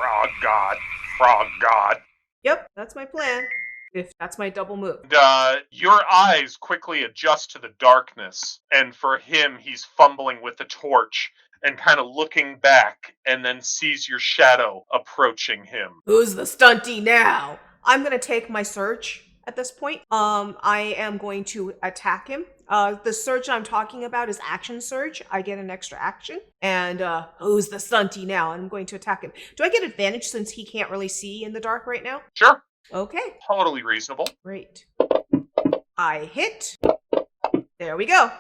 Frog God. Frog God. Yep, that's my plan. If that's my double move. Your eyes quickly adjust to the darkness, and for him, he's fumbling with the torch and kind of looking back, and then sees your shadow approaching him. Who's the stunty now? I'm gonna take my surge at this point. I am going to attack him. The surge I'm talking about is action surge. I get an extra action. And who's the stunty now? I'm going to attack him. Do I get advantage since he can't really see in the dark right now? Sure. Okay. Totally reasonable. Great. I hit. There we go.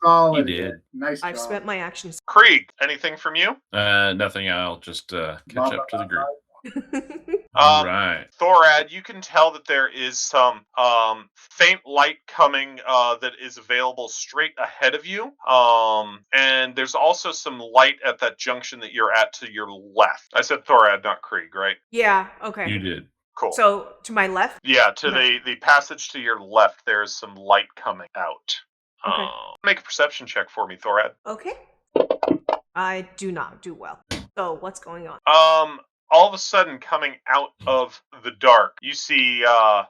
Solid. You did. Nice job. I've spent my actions. Krieg, anything from you? Nothing. I'll just catch up to the group. All right. Thoradd, you can tell that there is some faint light coming that is available straight ahead of you. And there's also some light at that junction that you're at to your left. I said Thoradd, not Krieg, right? Yeah, okay. You did. Cool. So, to my left? Yeah, to the passage to your left, there is some light coming out. Okay. Make a perception check for me, Thoradd. Okay. I do not do well. So, what's going on? All of a sudden, coming out of the dark, you see a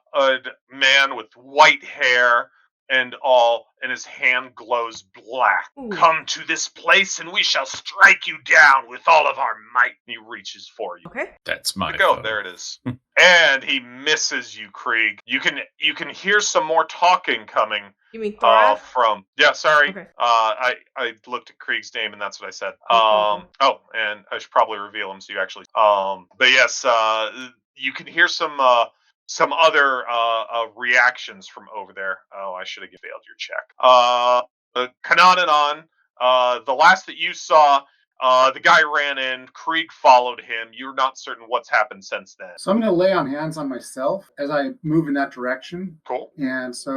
man with white hair and all, and his hand glows black. Ooh. Come to this place, and we shall strike you down with all of our might. And he reaches for you. Okay. That's my Go. phone. There it is. And he misses you, Krieg. You can hear some more talking coming. You mean Thoradd? Sorry. Okay. I looked at Krieg's name and that's what I said. And I should probably reveal him so you actually. But yes, you can hear some other reactions from over there. Oh, I should have failed your check. Kanan and on. The last that you saw, the guy ran in. Krieg followed him. You're not certain what's happened since then. So I'm going to lay on hands on myself as I move in that direction. Cool. And so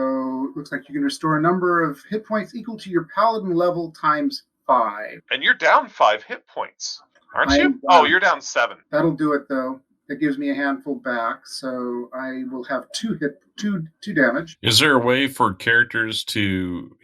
it looks like you can restore a number of hit points equal to your paladin level times 5. And you're down 5 hit points, aren't you? I'm Oh, down. you're down 7. That'll do it, though. It gives me a handful back, so I will have 2 damage. Is there a way for characters to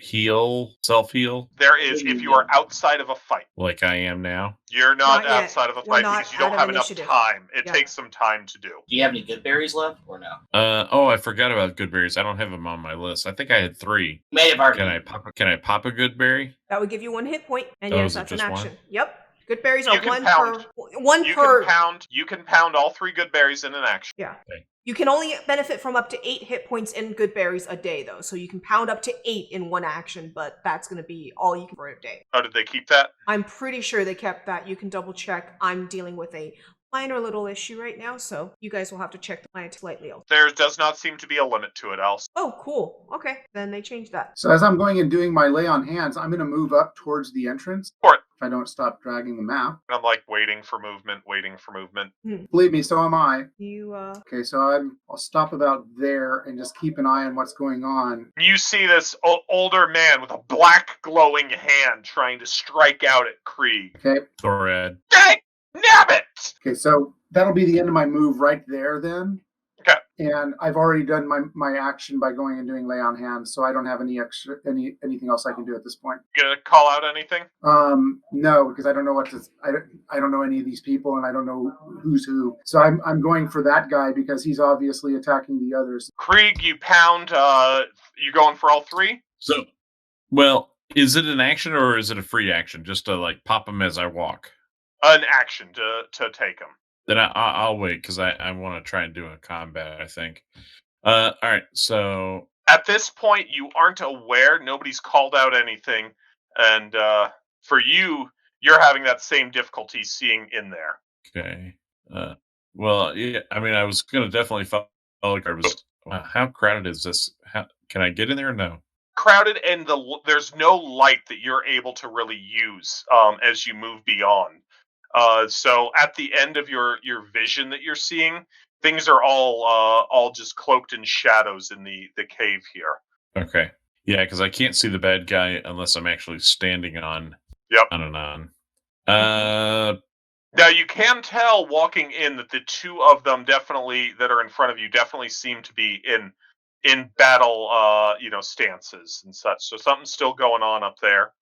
self-heal? There is if you are outside of a fight. Like I am now? You're not Not yet. outside of a We're fight not because you don't at have an enough initiative. time. It Yeah. takes some time to do. Do you have any good berries left or no? I forgot about good berries. I don't have them on my list. I think I had 3. You may have already. Can I pop a good berry? That would give you 1 hit point. And Oh, yes, is it that's an just action. one? Yep. Good berries are You can one pound. per. One You per. can pound all 3 good berries in an action. Yeah. Okay. You can only benefit from up to 8 hit points in good berries a day, though. So you can pound up to 8 in one action, but that's going to be all you can for a day. Oh, did they keep that? I'm pretty sure they kept that. You can double check. I'm dealing with a minor little issue right now, so you guys will have to check the client slightly else. There does not seem to be a limit to it, else. Oh, cool. Okay, then they changed that. So as I'm going and doing my lay on hands, I'm going to move up towards the entrance. For it. If I don't stop dragging the map. And I'm like waiting for movement. Believe me, so am I. You, Okay, so I'll stop about there and just keep an eye on what's going on. You see this older man with a black glowing hand trying to strike out at Krieg. Okay. Thoradd. Dang nabbit! Okay, so that'll be the end of my move right there then. Okay. And I've already done my action by going and doing lay on hands, so I don't have anything else I can do at this point. You gonna call out anything? No, because I don't know I don't know any of these people and I don't know who's who. So I'm going for that guy because he's obviously attacking the others. Krieg, you pound. You going for all 3? So, well, is it an action or is it a free action? Just to like pop them as I walk? An action to take him. Then I'll wait because I want to try and do a combat, I think. All right, so At this point, you aren't aware. Nobody's called out anything. And for you, you're having that same difficulty seeing in there. okay. Well, yeah, I mean, I was going to definitely follow how crowded is this? Can I get in there or no? Crowded, and there's no light that you're able to really use as you move beyond. So at the end of your vision that you're seeing, things are all just cloaked in shadows in the cave here. Okay. Yeah, because I can't see the bad guy unless I'm actually standing on. Yep. On. Now you can tell walking in that the 2 of them definitely that are in front of you definitely seem to be in battle, stances and such. So something's still going on up there.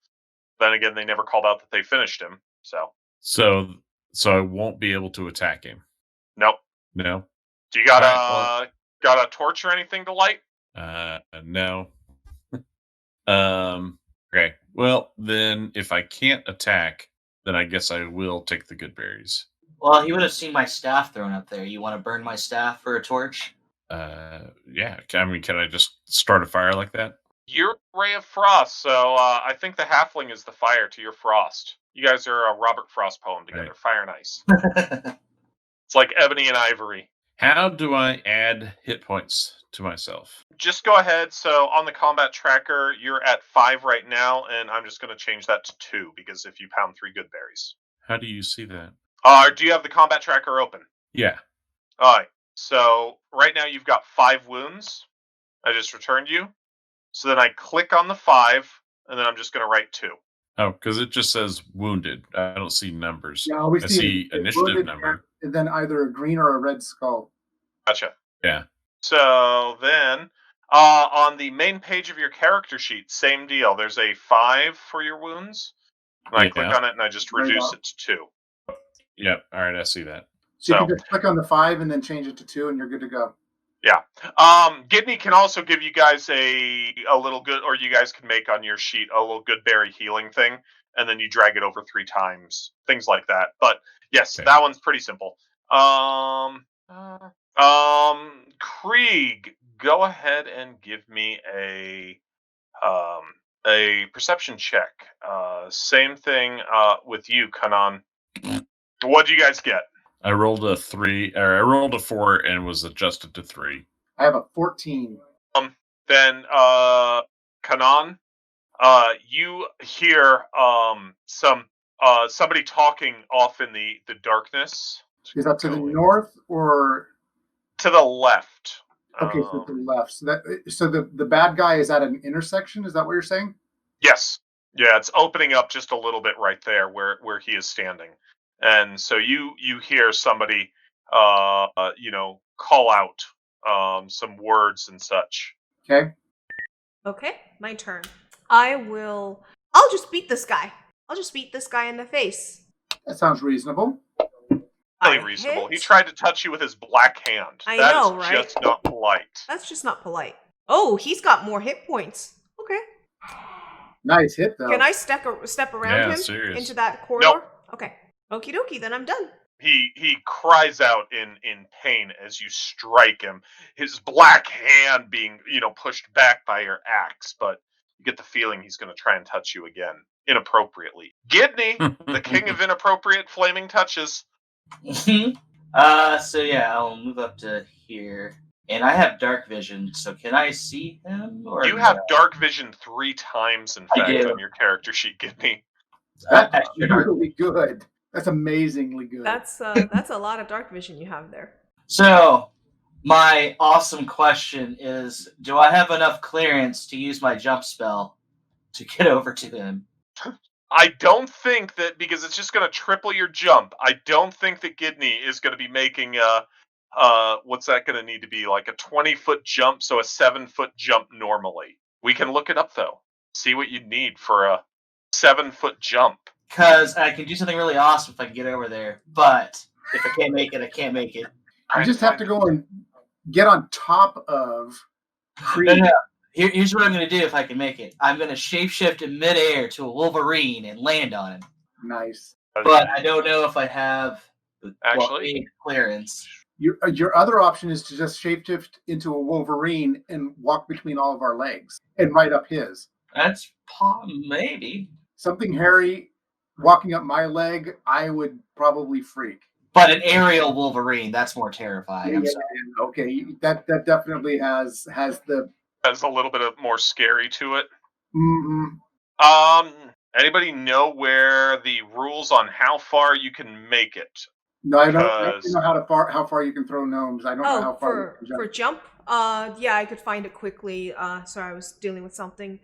Then again, they never called out that they finished him. So So I won't be able to attack him. Nope. No. Do you got Alright, got a torch or anything to light? No. Okay. Well, then if I can't attack, then I guess I will take the good berries. Well, he would have seen my staff thrown up there. You want to burn my staff for a torch? Yeah. I mean, can I just start a fire like that? You're a ray of frost, so I think the halfling is the fire to your frost. You guys are a Robert Frost poem together. Right. Fire and ice. It's like ebony and ivory. How do I add hit points to myself? Just go ahead. So on the combat tracker, you're at 5 right now, and I'm just going to change that to 2 because if you pound 3 good berries. How do you see that? Do you have the combat tracker open? Yeah. All right. So right now you've got 5 wounds. I just returned you. So then I click on the 5, and then I'm just going to write 2. Oh, because it just says wounded. I don't see numbers. Yeah, always I see initiative wounded number. and then either a green or a red skull. Gotcha. Yeah. So then, on the main page of your character sheet, same deal. There's a 5 for your wounds. And I click on it, and I just reduce it to 2. Yeah. All right. I see that. So you can just click on the 5 and then change it to 2, and you're good to go. Yeah. Gidney can also give you guys a little good, or you guys can make on your sheet a little good berry healing thing, and then you drag it over 3 times, things like that. But yes, Okay. that one's pretty simple. Krieg, go ahead and give me a perception check. Same thing with you, Kanan. What'd you guys get? I rolled a 3, or I rolled a 4 and was adjusted to 3. I have a 14. Then Kanan, you hear somebody talking off in the darkness. Is that to the north or to the left? Okay, so to the left. So the bad guy is at an intersection. Is that what you're saying? Yes. Yeah, it's opening up just a little bit right there where he is standing, and so you hear somebody call out some words and such. Okay. Okay, my turn. I'll just beat this guy. I'll just beat this guy in the face. That sounds reasonable. Really reasonable. He tried to touch you with his black hand. I know, is right? just not polite. That's just not polite. Oh, he's got more hit points. Okay. Nice hit, though. Can I step around him serious. into that corridor? Nope. Okay. Okie dokie, then I'm done. He cries out in pain as you strike him. His black hand being pushed back by your axe, but you get the feeling he's going to try and touch you again inappropriately. Gidney, the king of inappropriate flaming touches. So yeah, I'll move up to here, and I have dark vision. So can I see him? Or you have dark vision 3 times, in fact, on your character sheet, Gidney. That's really good. That's amazingly good. That's a lot of dark vision you have there. So my awesome question is: do I have enough clearance to use my jump spell to get over to him? I don't think that, because it's just going to triple your jump. I don't think that Gidney is going to be making what's that going to need to be, like a 20-foot jump, so a 7-foot jump normally. We can look it up though. See what you need for a 7-foot jump. Because I can do something really awesome if I can get over there, but if I can't make it, I can't make it. You just have to go and get on top of Krieg. No. Here's what I'm going to do if I can make it. I'm going to shapeshift in midair to a Wolverine and land on him. Nice. But I don't know if I have Actually clearance. Your other option is to just shapeshift into a Wolverine and walk between all of our legs and right up his. That's maybe. Something hairy walking up my leg, I would probably freak. But an aerial Wolverine, that's more terrifying. I'm sorry. Okay, that definitely has a little bit of more scary to it. Mm-hmm. Anybody know where the rules on how far you can make it? No, I don't know how far you can throw gnomes. I don't know how far for jump. Yeah, I could find it quickly. Sorry, I was dealing with something.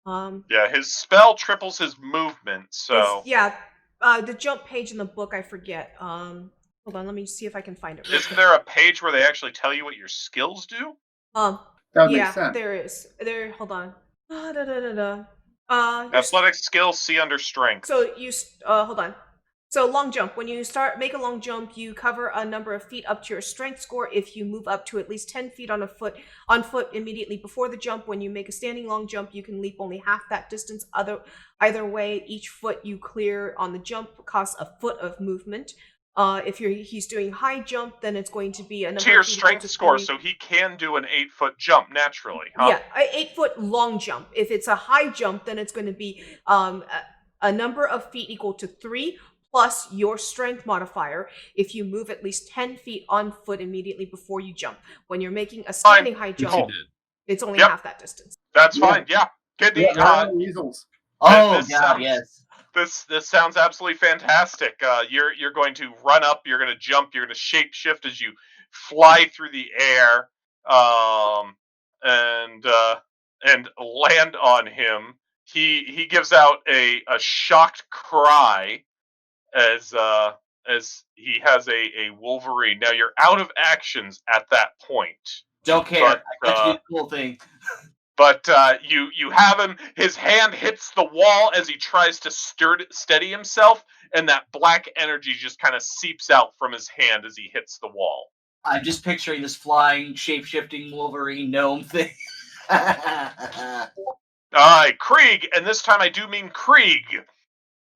Yeah, his spell triples his movement, so the jump page in the book, I forget. Hold on, let me see if I can find it. Isn't there a page where they actually tell you what your skills do? That makes sense. There is. Hold on. Athletic skills, see under strength. So hold on. So long jump. When you make a long jump, you cover a number of feet up to your strength score. If you move up to at least 10 feet on foot immediately before the jump, when you make a standing long jump, you can leap only half that distance. Either way, each foot you clear on the jump costs a foot of movement. If he's doing high jump, then it's going to be a number To your of feet equal strength to score, 3. so he can do an 8-foot jump naturally, huh? Yeah, a 8-foot long jump. If it's a high jump, then it's going to be a number of feet equal to 3 plus your strength modifier if you move at least 10 feet on foot immediately before you jump. When you're making a standing high Which jump, he did. it's only Yep. half that distance. That's Yeah. fine. Yeah, Gidney. Yeah, weasels. Oh This God, sounds- yes. This sounds absolutely fantastic. You're going to run up. You're going to jump. You're going to shape shift as you fly through the air, and land on him. He gives out a shocked cry as he has a Wolverine. Now you're out of actions at that point. Don't care. But, I got to do the cool thing. But you have him. His hand hits the wall as he tries to steady himself, and that black energy just kind of seeps out from his hand as he hits the wall. I'm just picturing this flying, shape-shifting Wolverine gnome thing. Krieg, and this time I do mean Krieg.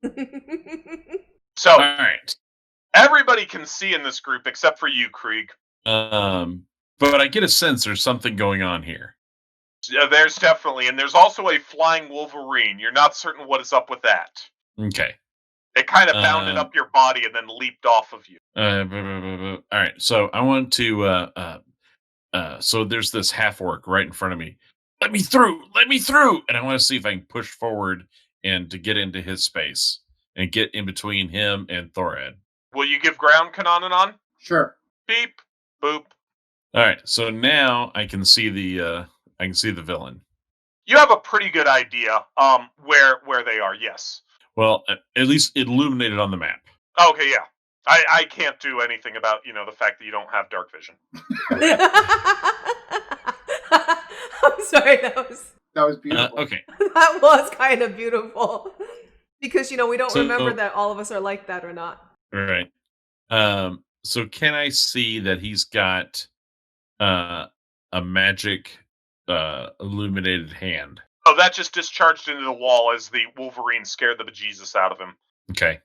Mm-hmm. So All right. everybody can see in this group except for you, Krieg. But I get a sense there's something going on here. There's definitely, and there's also a flying Wolverine. You're not certain what is up with that. Okay. It kind of bounded up your body and then leaped off of you. All right. So I want to. So there's this half orc right in front of me. Let me through. Let me through. And I want to see if I can push forward and to get into his space and get in between him and Thoradd. Will you give ground, Kananan? Sure. Beep, boop. All right. So now I can see the villain. You have a pretty good idea where they are, yes. Well, at least illuminated on the map. Okay, yeah. I can't do anything about, the fact that you don't have dark vision. I'm sorry, that was beautiful. Okay. that was kind of beautiful. Because we don't So- remember that all of us are like that or not. Right. So can I see that he's got a magic illuminated hand? Oh, that just discharged into the wall as the Wolverine scared the bejesus out of him. Okay.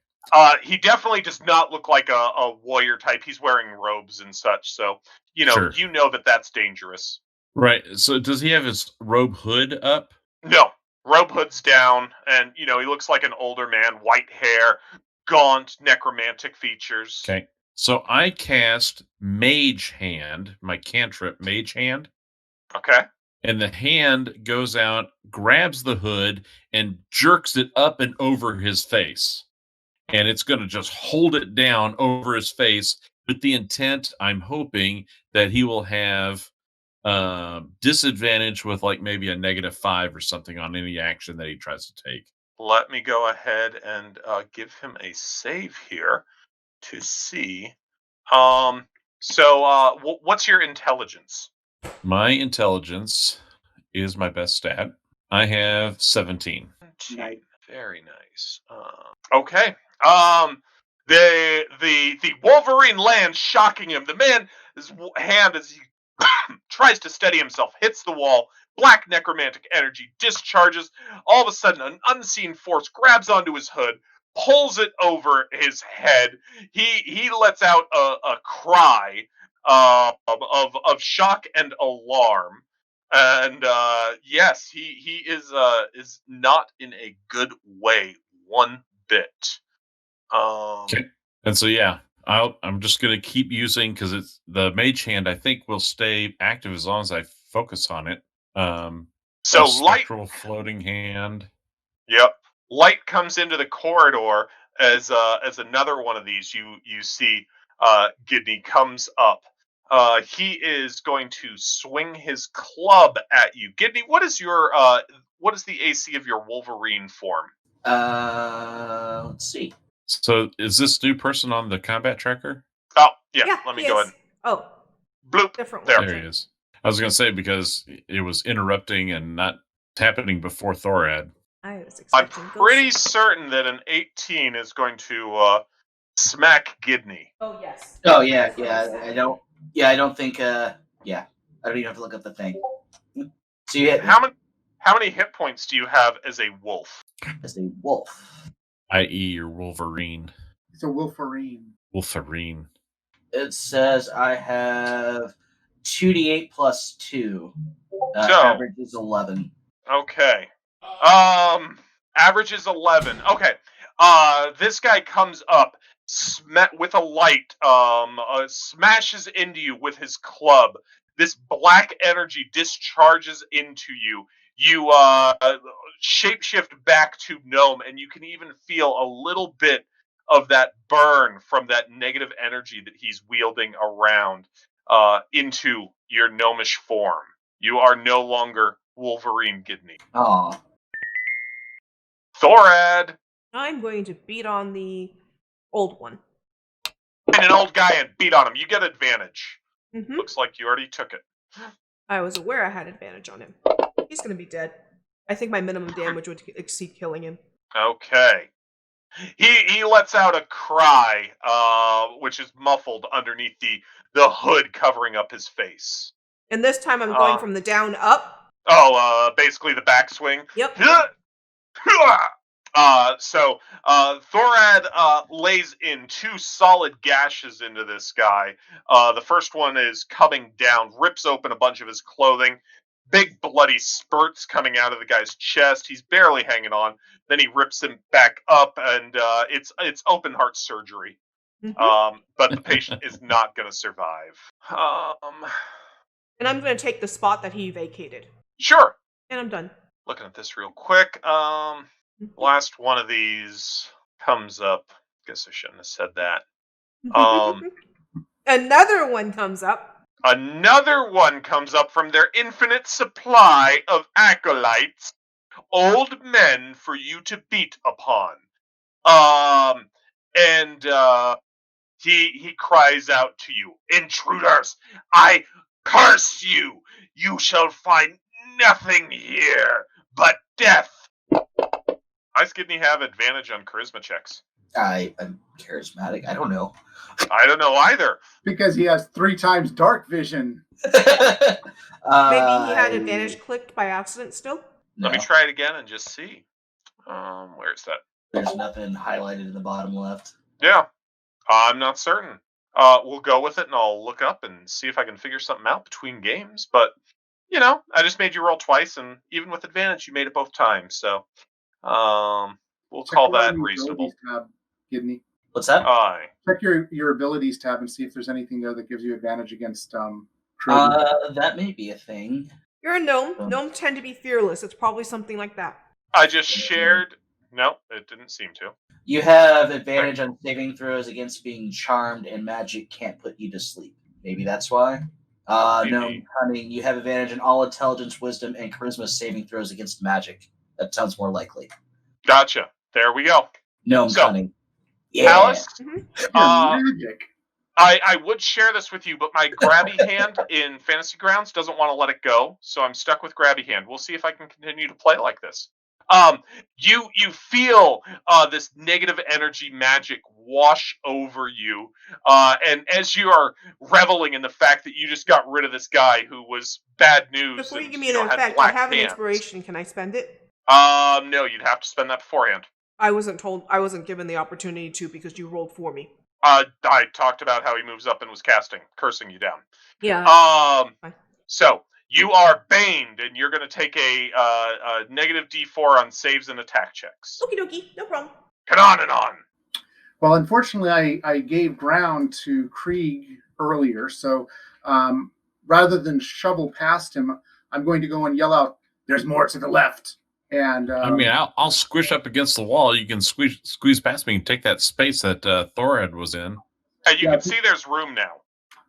He definitely does not look like a warrior type. He's wearing robes and such, so Sure. you know that's dangerous. Right. So does he have his robe hood up? No, robe hood's down, and he looks like an older man, white hair, gaunt, necromantic features. Okay. So I cast Mage Hand, my cantrip Mage Hand, Okay. and the hand goes out, grabs the hood, and jerks it up and over his face. And it's going to just hold it down over his face with the intent, I'm hoping, that he will have disadvantage with like maybe a -5 or something on any action that he tries to take. Let me go ahead and give him a save here to see. So what's your intelligence? My intelligence is my best stat. I have 17. Nice. Very nice. Okay. The Wolverine lands, shocking him. The man's hand, as he tries to steady himself, hits the wall. Black necromantic energy discharges. All of a sudden, an unseen force grabs onto his hood, pulls it over his head. He lets out a cry of shock and alarm. And yes, he is not in a good way one bit. Okay. And so yeah, I'm just gonna keep using because it's the mage hand. I think will stay active as long as I focus on it. So a light, spectral floating hand. yep, light comes into the corridor as another one of these. You see, Gidney comes up. He is going to swing his club at you. Gidney, what is the AC of your Wolverine form? Let's see. So is this new person on the combat tracker? Oh, yeah, let me he go is. ahead. Oh, Bloop. different There. one. There he is. I was gonna say because it was interrupting and not happening before Thoradd. I was I'm expecting pretty ghosts. certain that an 18 is going to smack Gidney. Oh yes. Oh yeah, That's what yeah. said. I don't. Yeah, I don't think. Yeah, I don't even have to look up the thing. So you hit me How many hit points do you have as a wolf? as a wolf. I.e., your Wolverine. It's a Wolverine. Wolverine. It says I have 2d8 plus 2. So- Average is 11. Okay. Average is 11. Okay. This guy comes up with a light, smashes into you with his club. This black energy discharges into you. You shapeshift back to gnome, and you can even feel a little bit of that burn from that negative energy that he's wielding around into your gnomish form. You are no longer Wolverine Gidney. Aw. Thoradd! I'm going to beat on the old one. And an old guy and beat on him. You get advantage. Mm-hmm. Looks like you already took it. I was aware I had advantage on him. He's gonna be dead. I think my minimum damage would exceed killing him. Okay. He lets out a cry, which is muffled underneath the hood covering up his face. And this time I'm going from the down up. Basically the backswing. Yep. So Thoradd lays in 2 solid gashes into this guy. The first one is coming down, rips open a bunch of his clothing. Big bloody spurts coming out of the guy's chest. He's barely hanging on. Then he rips him back up, and it's open heart surgery. Mm-hmm. But the patient is not going to survive. And I'm going to take the spot that he vacated. Sure. And I'm done. Looking at this real quick. Last one of these comes up. Guess I shouldn't have said that. Another one comes up. Another one comes up from their infinite supply of acolytes, old men for you to beat upon. He cries out to you, "Intruders, I curse you! You shall find nothing here but death." Does Gidney have advantage on charisma checks? I'm charismatic. I don't know. I don't know either. Because he has 3 times dark vision. Maybe he had advantage clicked by accident still? Let me try it again and just see. Where's that? There's nothing highlighted in the bottom left. Yeah, I'm not certain. We'll go with it, and I'll look up and see if I can figure something out between games. But, I just made you roll twice, and even with advantage, you made it both times. So, we'll Check call around that your reasonable. abilities tab, Gidney. What's that? Aye. Check your abilities tab and see if there's anything there that gives you advantage against Krieg. That may be a thing. You're a gnome. Gnomes tend to be fearless. It's probably something like that. I just shared. No, it didn't seem to. You have advantage on saving throws against being charmed, and magic can't put you to sleep. Maybe that's why. No, cunning. You have advantage in all intelligence, wisdom, and charisma saving throws against magic. That sounds more likely. Gotcha. There we go. No, So, cunning. Yeah. Alice, Magic. I would share this with you, but my grabby hand in Fantasy Grounds doesn't want to let it go, so I'm stuck with grabby hand. We'll see if I can continue to play like this. You feel this negative energy magic wash over you, and as you are reveling in the fact that you just got rid of this guy who was bad news. Before you and, give me an had effect, I black have an hands. inspiration. Can I spend it? No, you'd have to spend that beforehand. I wasn't given the opportunity to because you rolled for me. I talked about how he moves up and was cursing you down. Yeah. So you are baned, and you're going to take a negative D4 on saves and attack checks. Okie dokie, no problem. Get on and on. Well, unfortunately, I gave ground to Krieg earlier, so rather than shovel past him, I'm going to go and yell out, "There's more to the left!" And I'll squish up against the wall. You can squeeze past me and take that space that Thoradd was in. You can see there's room now.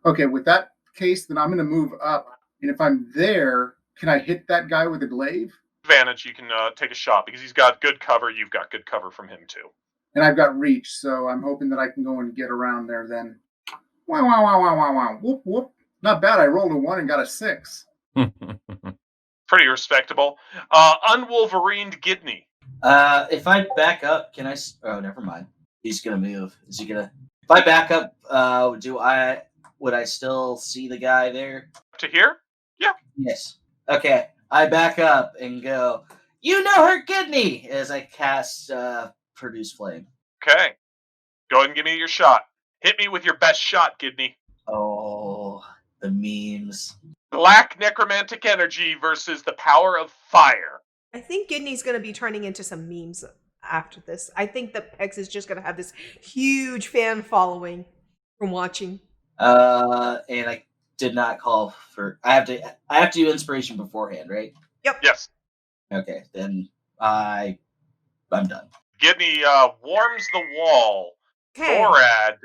Okay, with that case, then I'm going to move up, and if I'm there, can I hit that guy with a glaive? Advantage, you can take a shot because he's got good cover. You've got good cover from him too. And I've got reach, so I'm hoping that I can go and get around there then. Wow, wow, wow, wow, wow, wow. Whoop, whoop. Not bad. I rolled a 1 and got a 6. Pretty respectable. Unwolverined Gidney. If I back up, can I? Oh, never mind. He's gonna move. Is he gonna? If I back up, would I still see the guy there? To here? Yes. Okay. I back up and go. You know her, Gidney, as I cast produce flame. Okay. Go ahead and give me your shot. Hit me with your best shot, Gidney. Oh, the memes. Black necromantic energy versus the power of fire. I think Gidney's going to be turning into some memes after this. I think that Pex is just going to have this huge fan following from watching. And I did not call for. I have to do inspiration beforehand, right? Yep. Yes. Okay, then I'm done. Gidney warms the wall. Okay. Thoradd.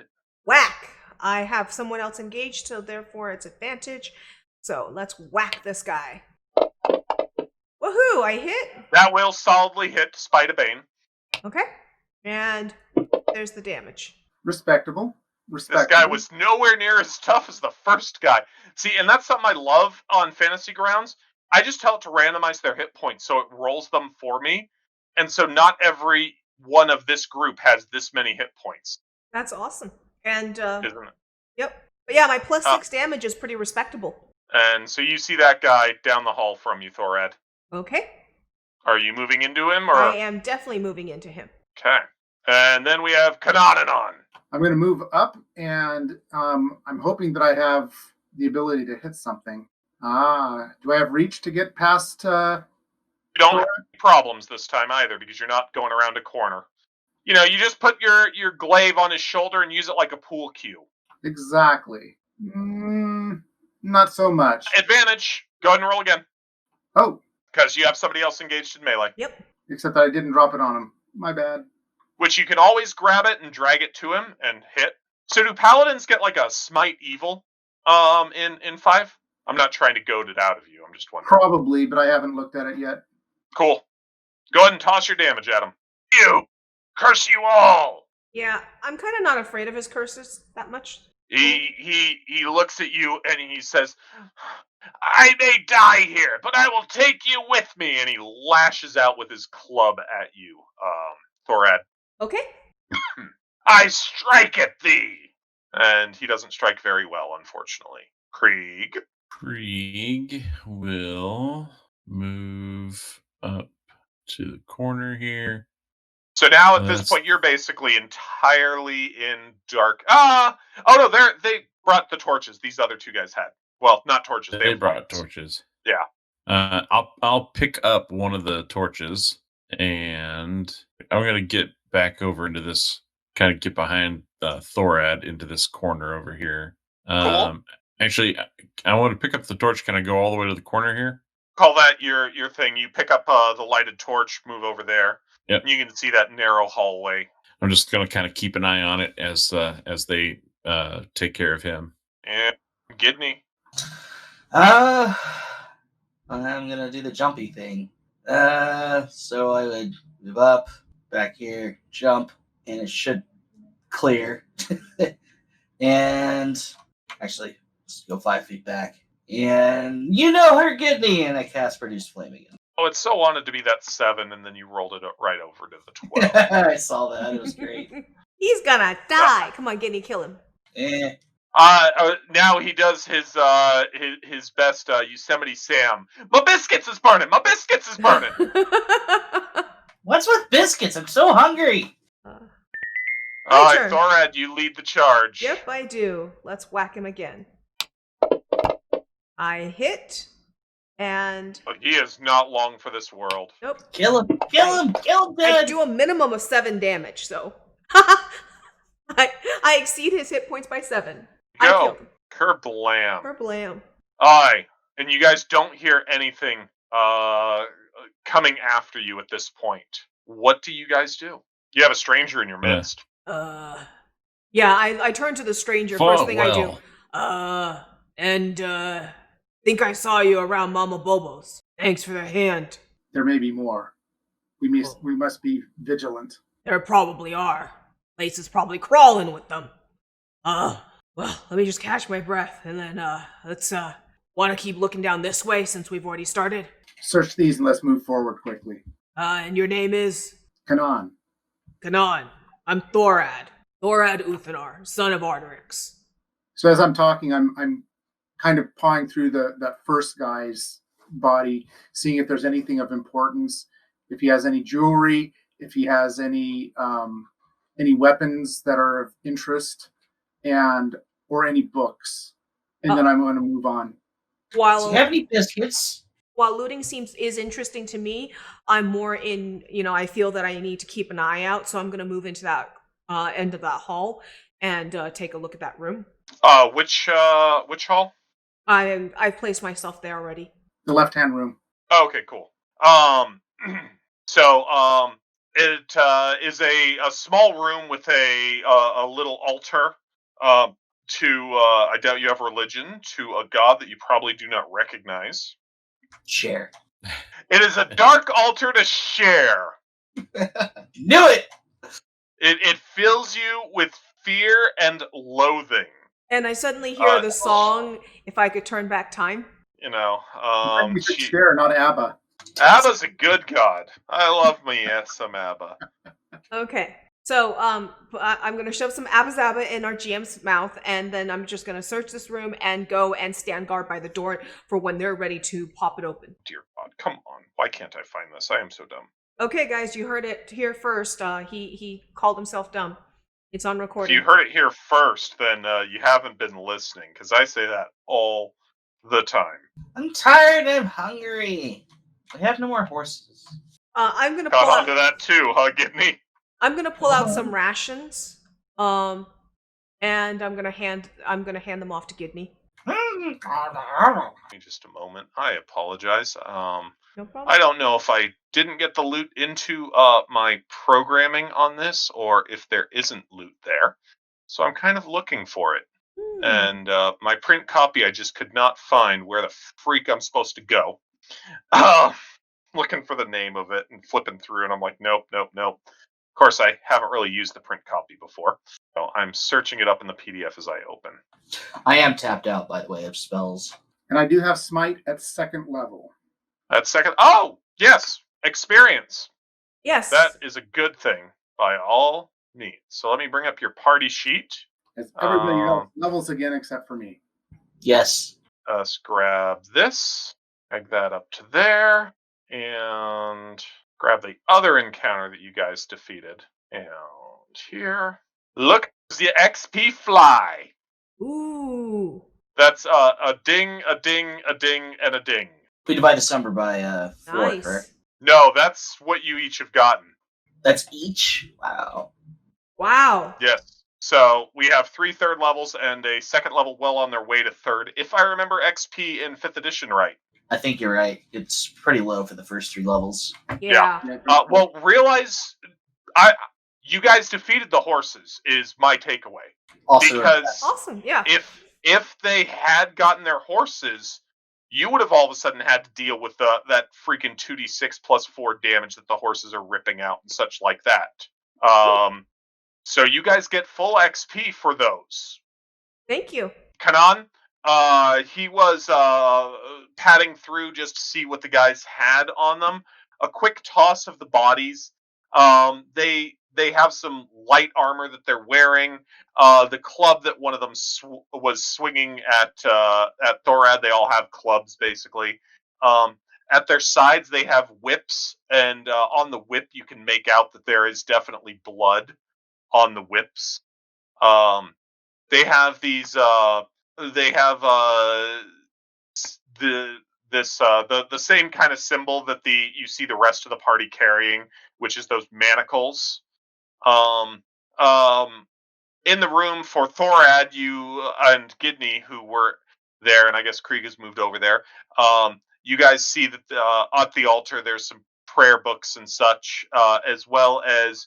Whack. I have someone else engaged, so therefore it's advantage. So let's whack this guy. Woohoo! I hit. That will solidly hit despite a bane. Okay. And there's the damage. Respectable. This guy was nowhere near as tough as the first guy. See, and that's something I love on Fantasy Grounds. I just tell it to randomize their hit points, so it rolls them for me. And so not every one of this group has this many hit points. That's awesome. And Isn't it? yep. But yeah, my plus 6 damage is pretty respectable. And so you see that guy down the hall from you, Thoradd. Okay. Are you moving into him, or? I am definitely moving into him. Okay. And then we have Kanananon. I'm going to move up, and I'm hoping that I have the ability to hit something. Do I have reach to get past? You don't have any problems this time either, because you're not going around a corner. You know, you just put your glaive on his shoulder and use it like a pool cue. Exactly. Not so much. Advantage. Go ahead and roll again. Oh, Because you have somebody else engaged in melee. Yep. except that I didn't drop it on him. My bad. Which you can always grab it and drag it to him and hit. So do paladins get like a smite evil in 5? I'm not trying to goad it out of you. I'm just wondering. Probably, but I haven't looked at it yet. Cool. Go ahead and toss your damage at him. You! Curse you all! Yeah, I'm kind of not afraid of his curses that much. He looks at you and he says, I may die here, but I will take you with me. And he lashes out with his club at you, Thoradd. Okay. I strike at thee! And he doesn't strike very well, unfortunately. Krieg. Krieg will move up to the corner here. So now at this point, you're basically entirely in dark. Oh no, they brought the torches. These other two guys had. Well, not torches. They brought torches. Yeah. I'll pick up one of the torches, and I'm gonna get back over into this. Kind of get behind Thoradd into this corner over here. Cool. Actually, I want to pick up the torch. Can I go all the way to the corner here? Call that your thing. You pick up the lighted torch, move over there. Yep. And you can see that narrow hallway. I'm just gonna kind of keep an eye on it as they take care of him. And Gidney. I'm gonna do the jumpy thing. So I would move up, back here, jump, and it should clear. And actually, let's go 5 feet back. And you know her, Gidney, and I cast Produce Flame again. Oh, it so wanted to be that 7, and then you rolled it right over to the 12. I saw that. It was great. He's gonna die. Come on, Gidney, kill him. Now he does his best Yosemite Sam. My biscuits is burning. My biscuits is burning. What's with biscuits? I'm so hungry. All right, turn. Thoradd, you lead the charge. Yep, I do. Let's whack him again. I hit, and But he is not long for this world. nope. Kill him. Kill him. Kill him, I dude. do a minimum of 7 damage, so I exceed his hit points by 7. I Go. killed him. Kerblam. Kerblam. Aye. And you guys don't hear anything coming after you at this point. What do you guys do? You have a stranger in your midst. Yeah, I turn to the stranger. First thing I do. Think I saw you around Mama Bobo's. Thanks for the hand. There may be more. We must be vigilant. There probably are. Place is probably crawling with them. Well, let me just catch my breath, and then, let's, want to keep looking down this way since we've already started? Search these and let's move forward quickly. And your name is? Kanan. Kanan. I'm Thoradd. Thoradd Uthanar, son of Arterix. So as I'm talking, I'm kind of pawing through that first guy's body, seeing if there's anything of importance, if he has any jewelry, if he has any weapons that are of interest, or any books, and then I'm going to move on. Do you have any biscuits? While looting is interesting to me, I'm more in, I feel that I need to keep an eye out, so I'm going to move into that end of that hall and take a look at that room. Which hall? I've placed myself there already. The left-hand room. Oh, okay, cool. It is a small room with a little altar to I doubt you have religion, to a god that you probably do not recognize. Share. It is a dark altar to share. Knew it. It fills you with fear and loathing. And I suddenly hear the song, If I Could Turn Back Time. You should share, not ABBA. ABBA's a good god. I love me some ABBA. Okay. So I'm going to shove some Abba Zaba in our GM's mouth, and then I'm just going to search this room and go and stand guard by the door for when they're ready to pop it open. Dear God, come on. Why can't I find this? I am so dumb. Okay, guys, you heard it here first. He called himself dumb. It's on recording. If you heard it here first, then you haven't been listening, because I say that all the time. I'm tired. I'm hungry. We have no more horses. I'm going to pull Caught out... onto that too, huh, Gidney? I'm gonna pull out some rations, and I'm gonna hand them off to Gidney. Just a moment. I apologize. No problem. I don't know if I didn't get the loot into my programming on this, or if there isn't loot there. So I'm kind of looking for it. And my print copy, I just could not find where the freak I'm supposed to go. Looking for the name of it and flipping through, and I'm like, nope. Of course, I haven't really used the print copy before, so I'm searching it up in the PDF as I open. I am tapped out, by the way, of spells. And I do have Smite at 2nd level. At second... Oh! Yes! Experience! Yes. That is a good thing, by all means. So let me bring up your party sheet. As everybody else levels again except for me. Yes. Let's grab this, drag that up to there, and grab the other encounter that you guys defeated. And here. Look, the XP fly. Ooh. That's a ding, a ding, a ding, and a ding. We divide this number by 4, Nice. correct? No, that's what you each have gotten. That's each? Wow. Wow. Yes. So we have 3 third levels and a 2nd level well on their way to 3rd, if I remember XP in 5th edition right. I think you're right. It's pretty low for the first 3 levels. Yeah. Well, realize you guys defeated the horses is my takeaway. Also, Because Awesome. Yeah. if they had gotten their horses, you would have all of a sudden had to deal with that freaking 2d6 plus 4 damage that the horses are ripping out and such like that. So you guys get full XP for those. Thank you. Kanan, he was padding through just to see what the guys had on them. A quick toss of the bodies. They have some light armor that they're wearing. The club that one of them was swinging at Thoradd. They all have clubs basically. At their sides, they have whips, and on the whip, you can make out that there is definitely blood on the whips. They have these. They have the same kind of symbol that you see the rest of the party carrying, which is those manacles. In the room for Thoradd, you and Gidney, who were there, and I guess Krieg has moved over there. You guys see that at the altar there's some prayer books and such, as well as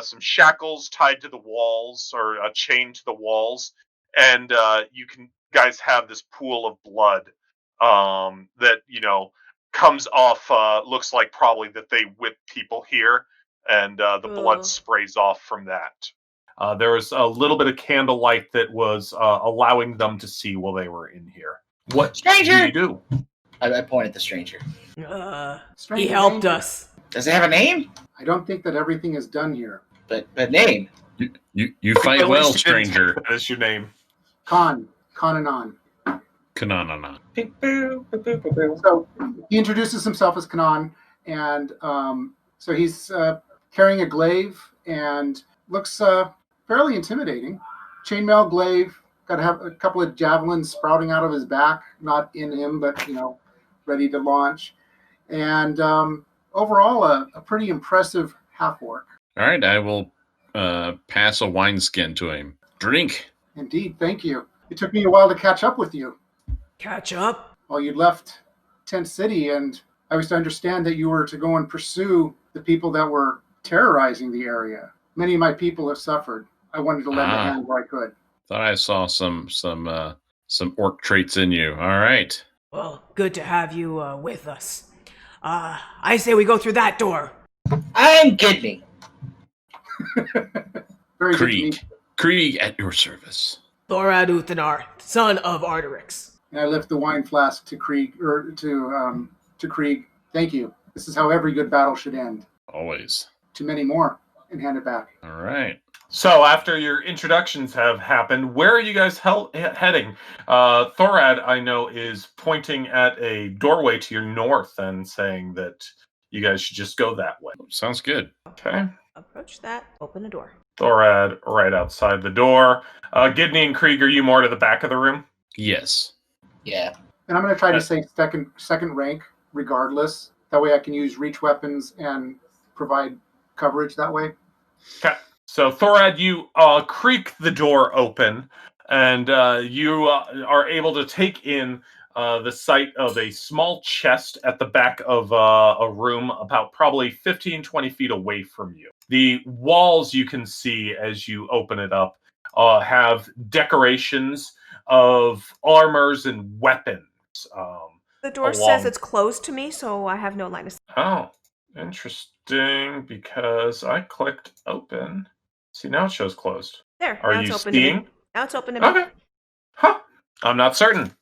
some shackles tied to the walls or chained to the walls, and you guys have this pool of blood that comes off. Looks like probably that they whip people here, and the blood sprays off from that. There was a little bit of candlelight that was allowing them to see while they were in here. What Stranger! do you do? I point at the stranger. He helped us. Does it have a name? I don't think that everything is done here. But name. You fight At well, least you didn't stranger. take that as your name. Kanan. Kanana. So he introduces himself as Kanan, and so he's carrying a glaive and looks fairly intimidating. Chainmail glaive, got to have a couple of javelins sprouting out of his back, not in him, but ready to launch. And overall, a pretty impressive half-orc. All right, I will pass a wineskin to him. Drink. Indeed, thank you. It took me a while to catch up with you. Catch up? Well, you'd left Tent City, and I was to understand that you were to go and pursue the people that were terrorizing the area. Many of my people have suffered. I wanted to lend a hand where I could. Thought I saw some orc traits in you. All right. Well, good to have you with us. I say we go through that door. I'm Gidney. Very good to Krieg. meet you. Krieg at your service. Thoradd Uthanar, son of Arterix. And I lift the wine flask to Krieg, to Krieg. Thank you. This is how every good battle should end. Always. To many more, and hand it back. All right. So after your introductions have happened, where are you guys heading? Thoradd, I know, is pointing at a doorway to your north and saying that you guys should just go that way. Sounds good. Okay. Approach that, open the door. Thoradd right outside the door. Gidney and Krieg, are you more to the back of the room? Yes. Yeah. And I'm going to try to say second rank, regardless. That way I can use reach weapons and provide coverage that way. Okay. So Thoradd, you creak the door open, and you are able to take in the sight of a small chest at the back of a room about probably 15, 20 feet away from you. The walls you can see as you open it up have decorations of armors and weapons. The door says it's closed to me, so I have no line of sight. Oh, interesting, because I clicked open. See, now it shows closed. There, Are now you it's open to seeing? me. Now it's open to me. Okay. Huh. I'm not certain.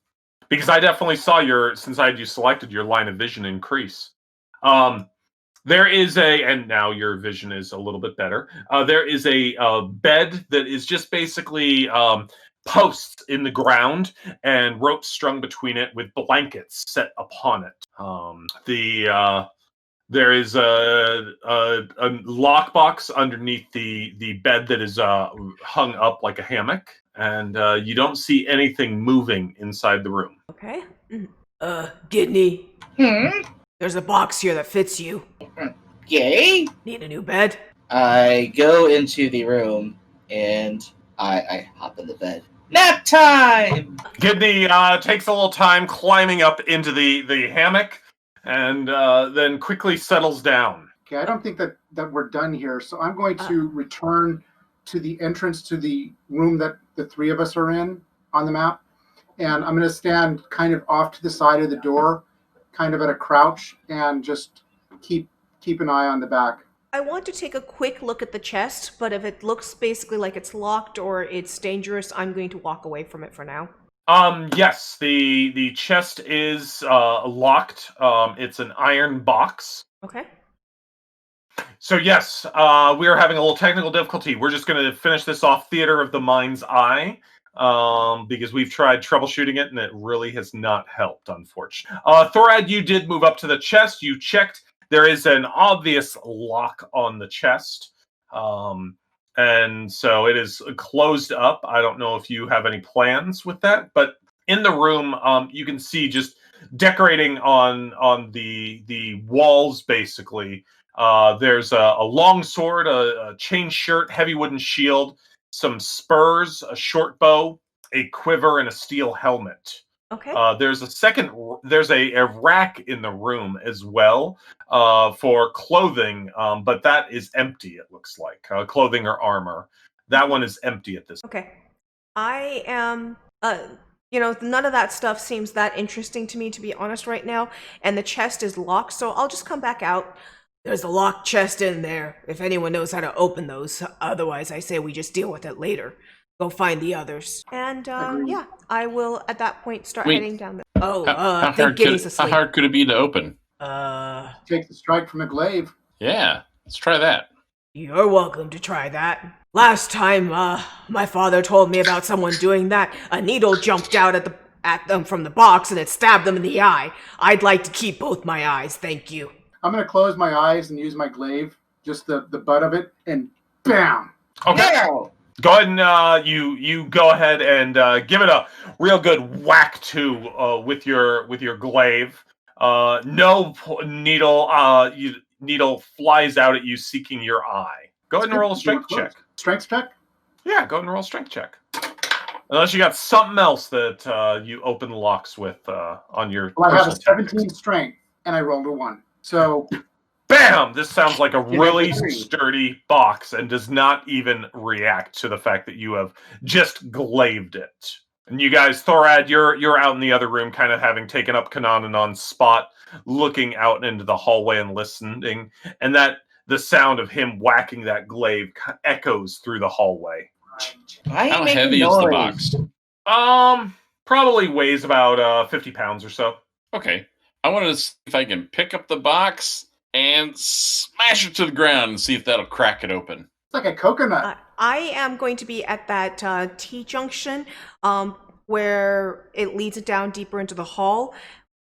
Because I definitely saw since I had you selected, your line of vision increase. There is and now your vision is a little bit better. There is a bed that is just basically posts in the ground and ropes strung between it with blankets set upon it. There is a lockbox underneath the bed that is hung up like a hammock, and you don't see anything moving inside the room. Okay. Gidney. There's a box here that fits you. Yay. Need a new bed? I go into the room and I hop in the bed. Nap time! Gidney takes a little time climbing up into the hammock, and then quickly settles down. Okay, I don't think that we're done here, so I'm going to return to the entrance to the room that the three of us are in on the map, and I'm going to stand kind of off to the side of the door, kind of at a crouch, and just keep an eye on the back. I want to take a quick look at the chest, but if it looks basically like it's locked or it's dangerous, I'm going to walk away from it for now. Yes, the chest is locked. It's an iron box. Okay. So yes, we are having a little technical difficulty. We're just going to finish this off theater of the mind's eye, because we've tried troubleshooting it and it really has not helped, unfortunately. Thoradd, you did move up to the chest. You checked. There is an obvious lock on the chest. And so it is closed up. I don't know if you have any plans with that, but in the room, you can see just decorating on the walls, basically. There's a long sword, a chain shirt, heavy wooden shield, some spurs, a short bow, a quiver, and a steel helmet. Okay. There's a rack in the room as well for clothing, but that is empty, it looks like. Clothing or armor. That one is empty at this point. Okay. I am, none of that stuff seems that interesting to me, to be honest, right now. And the chest is locked, so I'll just come back out. There's a locked chest in there, if anyone knows how to open those. Otherwise, I say we just deal with it later. Go find the others. And, yeah, I will, at that point, start heading down the... Oh, I think Gidney's asleep. How hard could it be to open? Take the strike from a glaive. Yeah, let's try that. You're welcome to try that. Last time, my father told me about someone doing that. A needle jumped out at them from the box and it stabbed them in the eye. I'd like to keep both my eyes, thank you. I'm going to close my eyes and use my glaive, just the butt of it, and bam! Okay. Now! Go ahead and you go ahead and give it a real good whack with your glaive. No needle flies out at you, seeking your eye. Go ahead and roll a strength check. Strength check? Yeah, go ahead and roll a strength check. Unless you got something else that you open locks with on your. Well, I have a personal 17 strength, and I rolled a 1. So, bam! This sounds like a You really agree. sturdy box and does not even react to the fact that you have just glaved it. And you guys, Thoradd, you're out in the other room, kind of having taken up Kananon's spot, looking out into the hallway and listening, and that the sound of him whacking that glaive echoes through the hallway. How heavy is the box? Probably weighs about 50 pounds or so. Okay. I want to see if I can pick up the box and smash it to the ground and see if that'll crack it open. it's like a coconut. I am going to be at that T-junction where it leads it down deeper into the hall.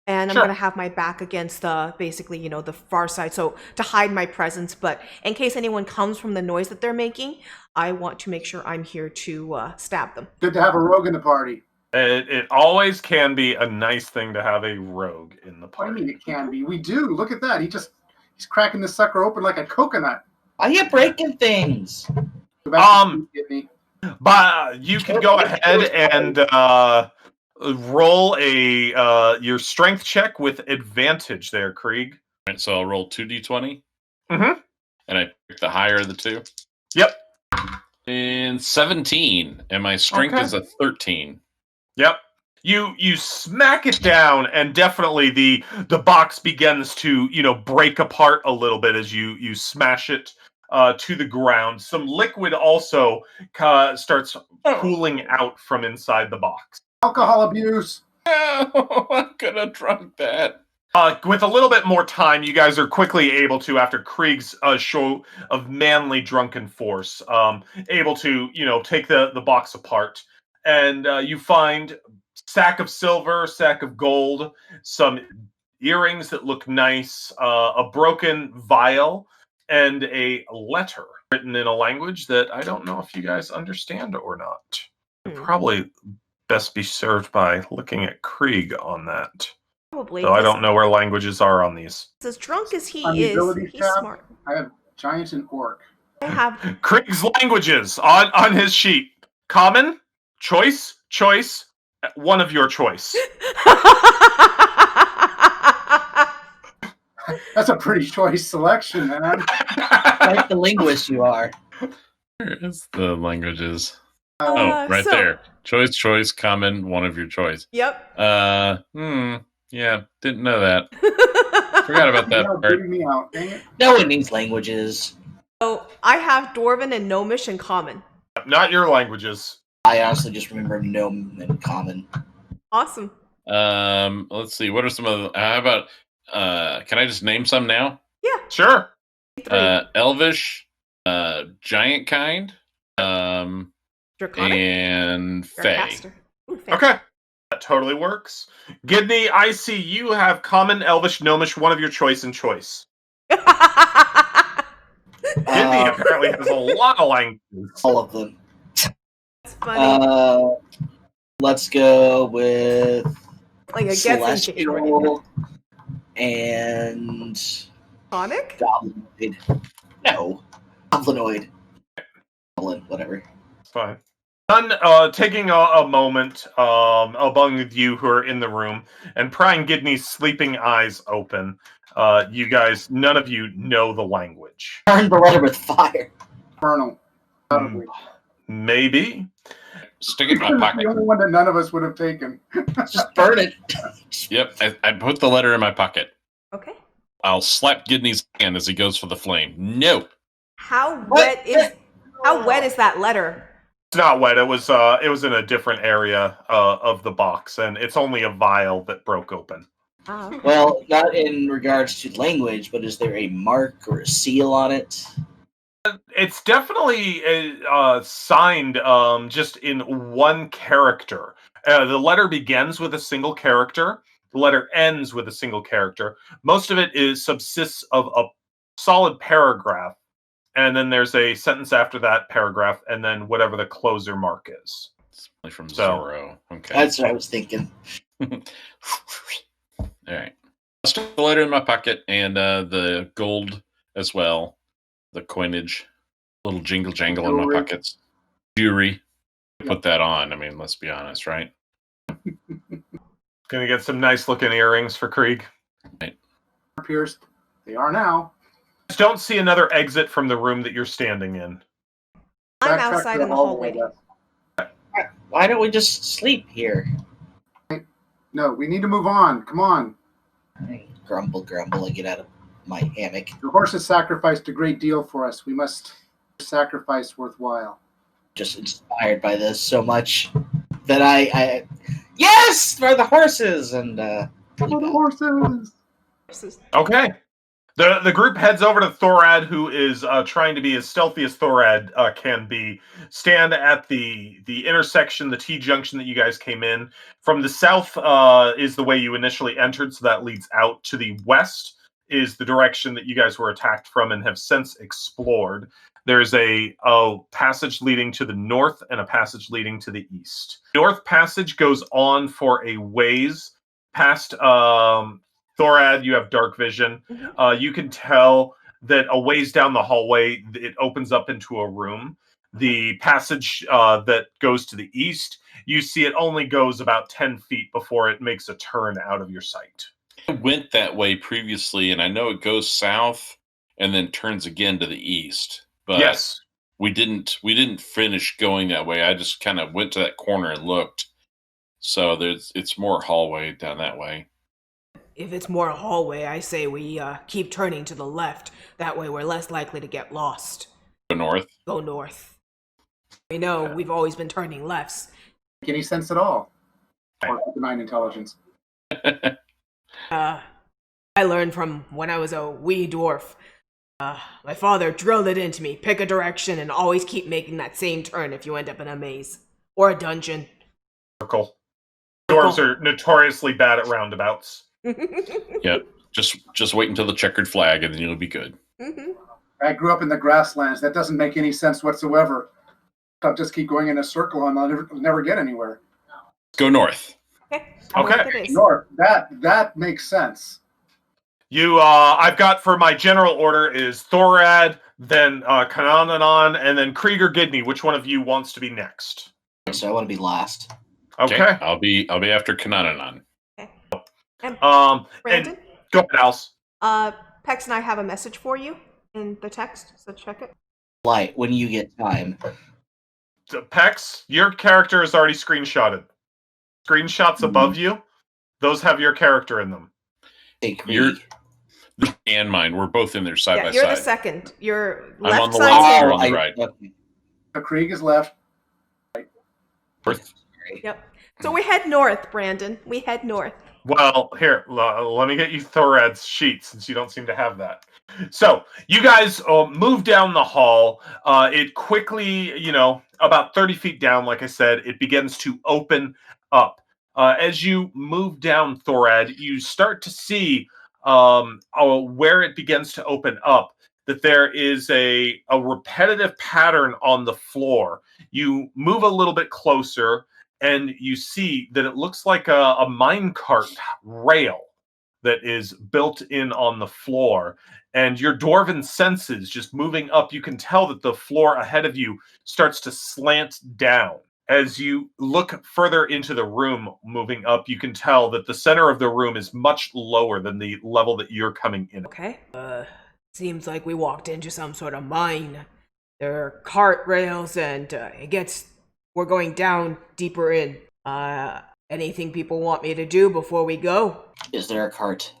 And I'm Sure. going to have my back against the far side, so to hide my presence. But in case anyone comes from the noise that they're making, I want to make sure I'm here to stab them. Good to have a rogue in the party. It always can be a nice thing to have a rogue in the What do you party. mean it can be? We do. Look at that. He's cracking this sucker open like a coconut. Why are you breaking things? Go back to Gidney. But you can go ahead and roll your strength check with advantage there, Krieg. All right, so I'll roll 2d20. Mm-hmm. And I pick the higher of the two. Yep. And 17. And my strength Okay. is a 13. Yep. You smack it down, and definitely the box begins to break apart a little bit as you smash it to the ground. Some liquid also starts pooling out from inside the box. Alcohol abuse. No, I could have drunk that. With a little bit more time, you guys are quickly able to, after Krieg's show of manly drunken force, able to take the box apart, and you find sack of silver, sack of gold, some earrings that look nice, a broken vial, and a letter written in a language that I don't know if you guys understand or not. Probably best be served by looking at Krieg on that. Probably. So I don't know where languages are on these. As drunk as he On the is, ability he's tab? smart. I have giant and orc. I have Krieg's languages on his sheet. Common, choice, one of your choice. That's a pretty choice selection, man. Like the linguist you are. Where is the languages? Uh, right so- there. Choice, common, one of your choice. Yep. Yeah, didn't know that. Forgot about that You're part. beating me out. Dang it. No one needs languages. So I have Dwarven and Gnomish in common. Not your languages. I honestly just remember gnome and common. Awesome. Let's see. What are some of the? How about? Can I just name some now? Sure. 3. Elvish, giant kind, Draconic. and or Fey. Caster. Ooh, Fey. Okay. That totally works. Gidney, I see you have common, elvish, gnomish, one of your choice and choice. Gidney apparently has a lot of languages. All of them. That's funny. Let's go with Like a guessing game. celestial and Sonic? goblinoid. No, goblinoid. Goblin, whatever. Fine. Taking a moment among you who are in the room and prying Gidney's sleeping eyes open, you guys, none of you know the language. Burn the letter with fire. Infernal. Probably. Maybe. Stick it in my The pocket. only one that none of us would have taken. Just burn it. Yep, I put the letter in my pocket. Okay. I'll slap Gidney's hand as he goes for the flame. No. How wet is that letter? It's not wet. It was in a different area of the box, and it's only a vial that broke open. Oh. Well, not in regards to language, but is there a mark or a seal on it? It's definitely signed just in one character. The letter begins with a single character. The letter ends with a single character. Most of it subsists of a solid paragraph, and then there's a sentence after that paragraph, and then whatever the closer mark is. It's only from So- Zorro. Okay. That's what I was thinking. All right. I still the letter in my pocket and the gold as well. The coinage, little jingle jangle in my Jewelry. pockets. Jewelry. Put that on. I mean, let's be honest, right? Gonna get some nice looking earrings for Krieg. Pierced. They are now. Just don't see another exit from the room that you're standing in. I'm Backtrack outside to in the hallway. Why don't we just sleep here? No, we need to move on. Come on. I grumble, and get out of my hammock. Your horse has sacrificed a great deal for us. We must sacrifice worthwhile. Just inspired by this so much that I yes, for the horses and For the horses. Okay. The group heads over to Thoradd, who is trying to be as stealthy as Thoradd can be. Stand at the intersection, the T-junction that you guys came in. From the south is the way you initially entered, so that leads out. To the west is the direction that you guys were attacked from and have since explored. There's a passage leading to the north and a passage leading to the east. North passage goes on for a ways past... Thoradd, you have dark vision. You can tell that a ways down the hallway, it opens up into a room. The passage that goes to the east, you see it only goes about 10 feet before it makes a turn out of your sight. I went that way previously, and I know it goes south and then turns again to the east. But Yes. we didn't finish going that way. I just kind of went to that corner and looked. So it's more hallway down that way. If it's more a hallway, I say we keep turning to the left. That way we're less likely to get lost. Go north. Go north. We know we've always been turning lefts. Make any sense at all? Or 9 intelligence. I learned from when I was a wee dwarf. My father drilled it into me. Pick a direction and always keep making that same turn if you end up in a maze. Or a dungeon. Circle. Dwarves are notoriously bad at roundabouts. Yep. Just wait until the checkered flag, and then you'll be good. I grew up in the grasslands. That doesn't make any sense whatsoever. I'll just keep going in a circle and I'll never get anywhere. Go north. Okay. Okay. North. That makes sense. You, I've got for my general order is Thoradd, then Kanananon, and then Krieg or Gidney. Which one of you wants to be next? So I want to be last. Okay. I'll be after Kanananon. And And Brandon, go ahead, Alice. Pex and I have a message for you in the text, so check it. Light when you get time. Pex, your character is already screenshotted. Screenshots above you, those have your character in them. Hey, Krieg. You're and mine. We're both in there side by You're side. the second. Your I'm left on the side's left, here. you're on the right. Okay. The Krieg is left. North. Yep. So we head north, Brandon. We head north. Well, here, let me get you Thoradd's sheet since you don't seem to have that. So, you guys move down the hall. It quickly, about 30 feet down, like I said, it begins to open up. As you move down, Thoradd, you start to see where it begins to open up, that there is a repetitive pattern on the floor. You move a little bit closer, and you see that it looks like a minecart rail that is built in on the floor. And your dwarven senses just moving up, you can tell that the floor ahead of you starts to slant down. As you look further into the room, moving up, you can tell that the center of the room is much lower than the level that you're coming in. Okay. Seems like we walked into some sort of mine. There are cart rails, and we're going down deeper in. Anything people want me to do before we go? Is there a cart?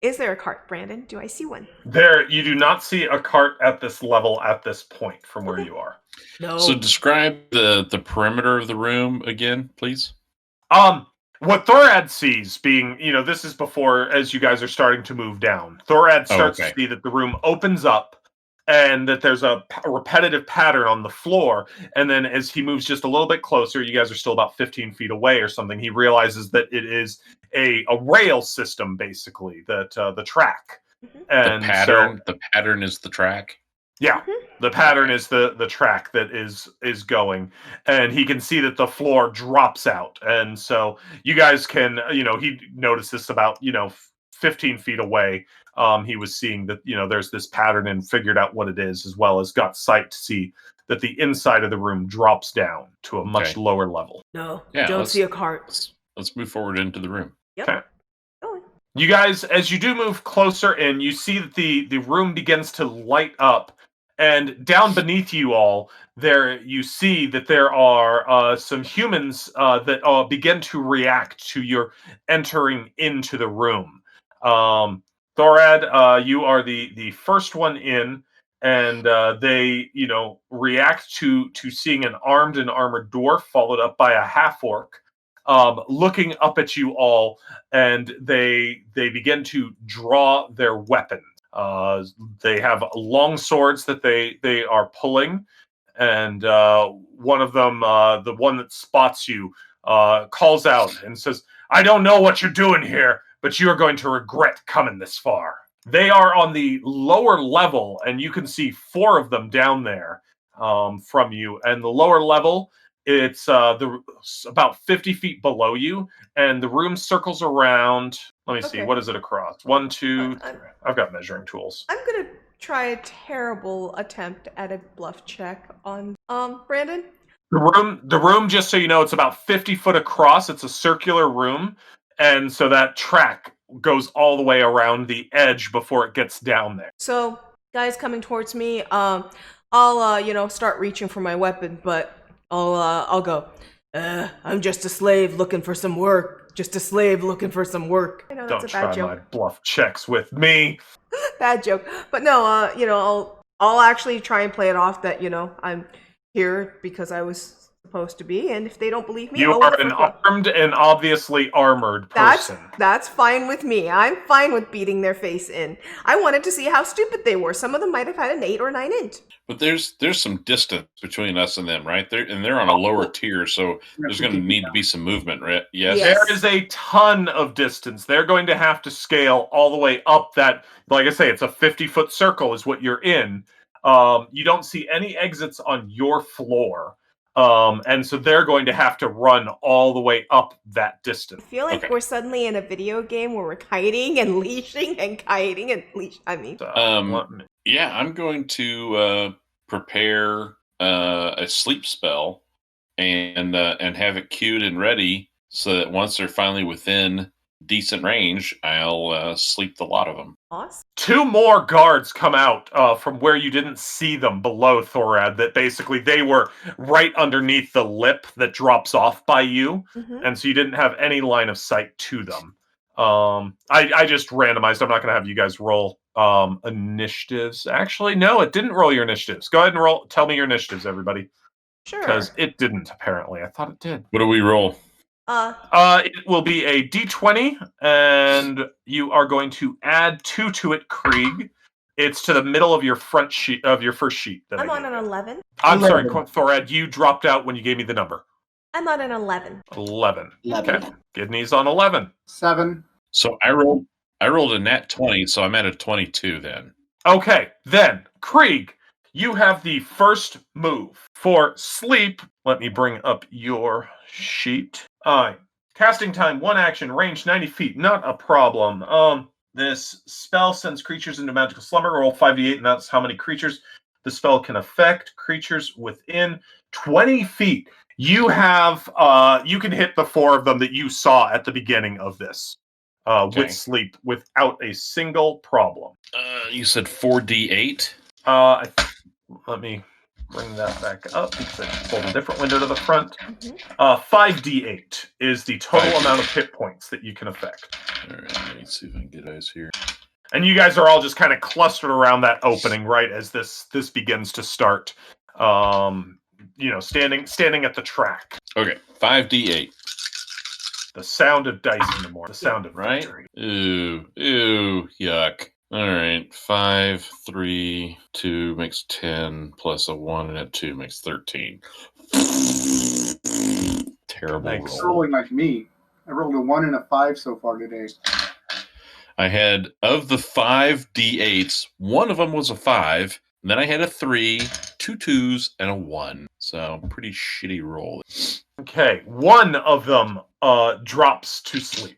Is there a cart, Brandon? Do I see one? You do not see a cart at this level at this point from where you are. No. So describe the perimeter of the room again, please. What Thoradd sees being, this is before as you guys are starting to move down. Thoradd starts to see that the room opens up and that there's a repetitive pattern on the floor. And then as he moves just a little bit closer, you guys are still about 15 feet away or something, he realizes that it is a rail system, basically, that the track. And the pattern is the track. Yeah, the pattern is the track that is going, and he can see that the floor drops out, and so you guys can, he noticed this about 15 feet away. He was seeing that there's this pattern and figured out what it is, as well as got sight to see that the inside of the room drops down to a much lower level. No, Yeah, don't see a cart. Let's move forward into the room. Yep. Okay. Going. You guys, as you do move closer in, you see that the room begins to light up. And down beneath you all, there you see that there are some humans that begin to react to your entering into the room. Thoradd, you are the first one in, and they react to seeing an armed and armored dwarf followed up by a half orc, looking up at you all, and they begin to draw their weapons. They have long swords that they are pulling, and one of them, the one that spots you, calls out and says, "I don't know what you're doing here, but you are going to regret coming this far." They are on the lower level, and you can see 4 of them down there from you. And the lower level, it's about 50 feet below you, and the room circles around. Let me see, what is it across? 1, 2, 3. I've got measuring tools. I'm gonna try a terrible attempt at a bluff check on Brandon. The room, just so you know, it's about 50 foot across. It's a circular room, and so that track goes all the way around the edge before it gets down there. So, guys coming towards me, I'll start reaching for my weapon, but I'll go. I'm just a slave looking for some work. Just a slave looking for some work. I know that's Don't a bad try joke. my bluff checks with me. Bad joke. But no, I'll actually try and play it off that I'm here because I was supposed to be, and if they don't believe me, You are an armed and obviously armored person. That's fine with me. I'm fine with beating their face in. I wanted to see how stupid they were. Some of them might have had an 8 or 9 int. But there's some distance between us and them, right? They're on a lower tier, so there's going to need to be some movement, right? Yes. There is a ton of distance. They're going to have to scale all the way up that, like I say, it's a 50-foot circle is what you're in. You don't see any exits on your floor. And so they're going to have to run all the way up that distance. I feel like we're suddenly in a video game where we're kiting and leashing and kiting and leash. Yeah, I'm going to prepare a sleep spell and have it queued and ready so that once they're finally within decent range, I'll sleep the lot of them. Awesome. 2 more guards come out from where you didn't see them below, Thoradd, that basically they were right underneath the lip that drops off by you, and so you didn't have any line of sight to them. I just randomized. I'm not going to have you guys roll initiatives. Actually, no, it didn't roll your initiatives. Go ahead and tell me your initiatives, everybody. Sure. Because it didn't, apparently. I thought it did. What do we roll? It will be a D20, and you are going to add 2 to it, Krieg. It's to the middle of your front sheet of your first sheet. I'm on an 11. I'm sorry, Thoradd, you dropped out when you gave me the number. I'm on an 11. 11. Okay. Gidney's on 11. 7. So I rolled a nat 20, so I'm at a 22 then. Okay, then, Krieg, you have the first move. For sleep, let me bring up your sheet. Casting time, 1 action, range 90 feet, not a problem. This spell sends creatures into magical slumber. Roll 5d8, and that's how many creatures the spell can affect. Creatures within 20 feet. You have, you can hit the 4 of them that you saw at the beginning of this. With sleep, without a single problem. You said 4d8? Let me bring that back up because I pulled a different window to the front. 5d8 is the total amount of hit points that you can affect. All right, let me see if I can get eyes here. And you guys are all just kind of clustered around that opening, right, as this begins to start. Standing at the track. Okay, 5d8. The sound of dice in the morning. The sound of victory. Ooh, yuck. All right, 5, 3, 2 makes 10, plus a 1 and a 2 makes 13. Terrible Thanks. roll. Rolling like me. I rolled a 1 and a 5 so far today. I had, of the 5 d8s, one of them was a 5, and then I had a 3, 2 2s, and a 1. So, pretty shitty roll. Okay, one of them drops to sleep.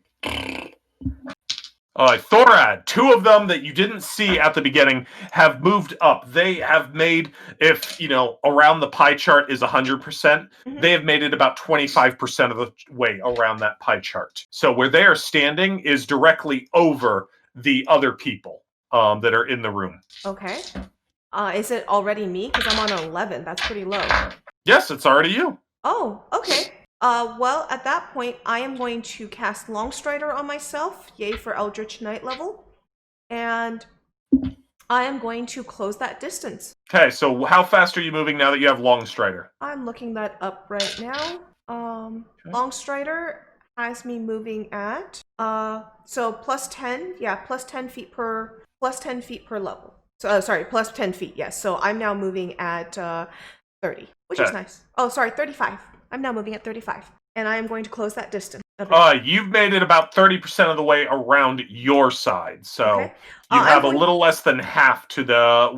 Thoradd, two of them that you didn't see at the beginning have moved up. They have made, if around the pie chart is 100%, they have made it about 25% of the way around that pie chart. So where they are standing is directly over the other people that are in the room. Okay. Is it already me? Because I'm on an 11. That's pretty low. Yes, it's already you. Oh, okay. Well, at that point, I am going to cast Longstrider on myself. Yay for Eldritch Knight level. And I am going to close that distance. Okay, so how fast are you moving now that you have Longstrider? I'm looking that up right now. Longstrider has me moving at so plus 10, plus 10 feet per level. So sorry, plus 10 feet, yes. So I'm now moving at 30, which is nice. Oh, sorry, 35. I'm now moving at 35, and I am going to close that distance a bit. You've made it about 30% of the way around your side, so Okay. you have a little less than half to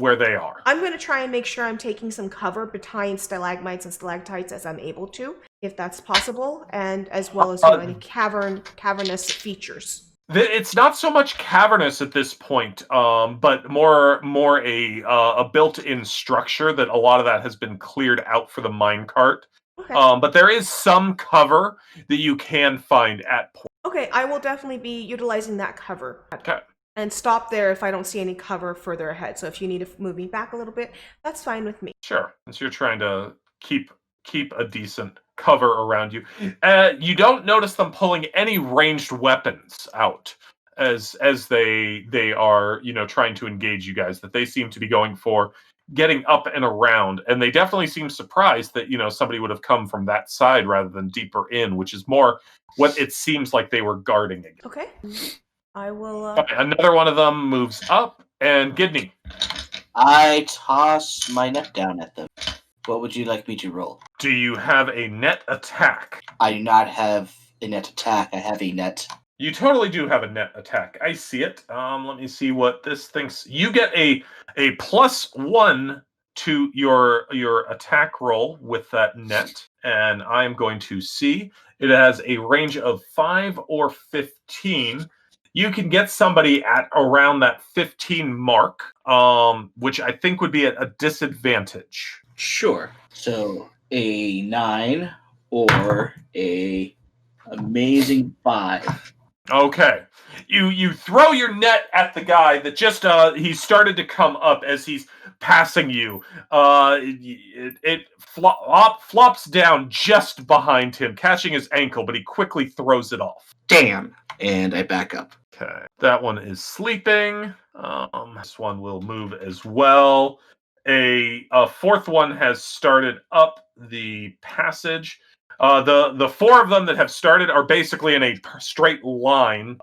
where they are. I'm going to try and make sure I'm taking some cover behind stalagmites and stalactites as I'm able to, if that's possible, and as well as any cavernous features. It's not so much cavernous at this point, but more a built-in structure that a lot of that has been cleared out for the minecart. Okay. But there is some cover that you can find at point. Okay, I will definitely be utilizing that cover. Okay. And stop there if I don't see any cover further ahead. So if you need to move me back a little bit, that's fine with me. Sure. So you're trying to keep a decent cover around you. You don't notice them pulling any ranged weapons out as they are, trying to engage you guys. That they seem to be going for getting up and around, and they definitely seem surprised that somebody would have come from that side rather than deeper in, which is more what it seems like they were guarding against. Okay. I will Another one of them moves up, and Gidney. I toss my net down at them. What would you like me to roll? Do you have a net attack? I do not have a net attack. I have a net. You totally do have a net attack. I see it. Let me see what this thinks. You get a +1 to your attack roll with that net, and I am going to see. It has a range of 5 or 15. You can get somebody at around that 15 mark, which I think would be at a disadvantage. Sure. So a 9 or a amazing 5. Okay. You throw your net at the guy that just he started to come up as he's passing you. It flops down just behind him, catching his ankle, but he quickly throws it off. Damn. And I back up. Okay. That one is sleeping. This one will move as well. A fourth one has started up the passage. The 4 of them that have started are basically in a straight line,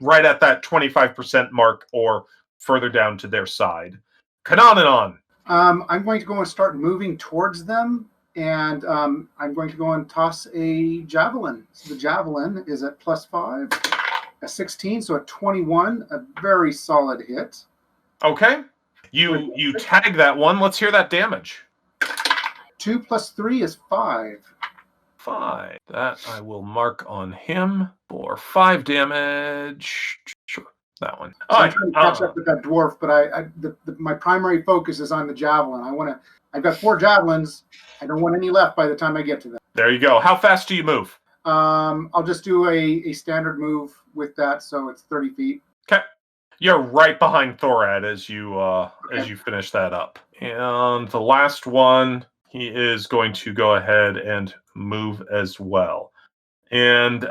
right at that 25% mark or further down to their side. Kanonanon. I'm going to go and start moving towards them, and I'm going to go and toss a javelin. So the javelin is at +5, a 16, so a 21, a very solid hit. Okay. You tag that one. Let's hear that damage. 2 + 3 is 5. 5. That I will mark on him for 5 damage. Sure, that one. So I'm trying to catch up with that dwarf, but my primary focus is on the javelin. I've got 4 javelins. I don't want any left by the time I get to them. There you go. How fast do you move? I'll just do a standard move with that, so it's 30 feet. Okay. You're right behind Thoradd as you finish that up. And the last one, he is going to go ahead and move as well. And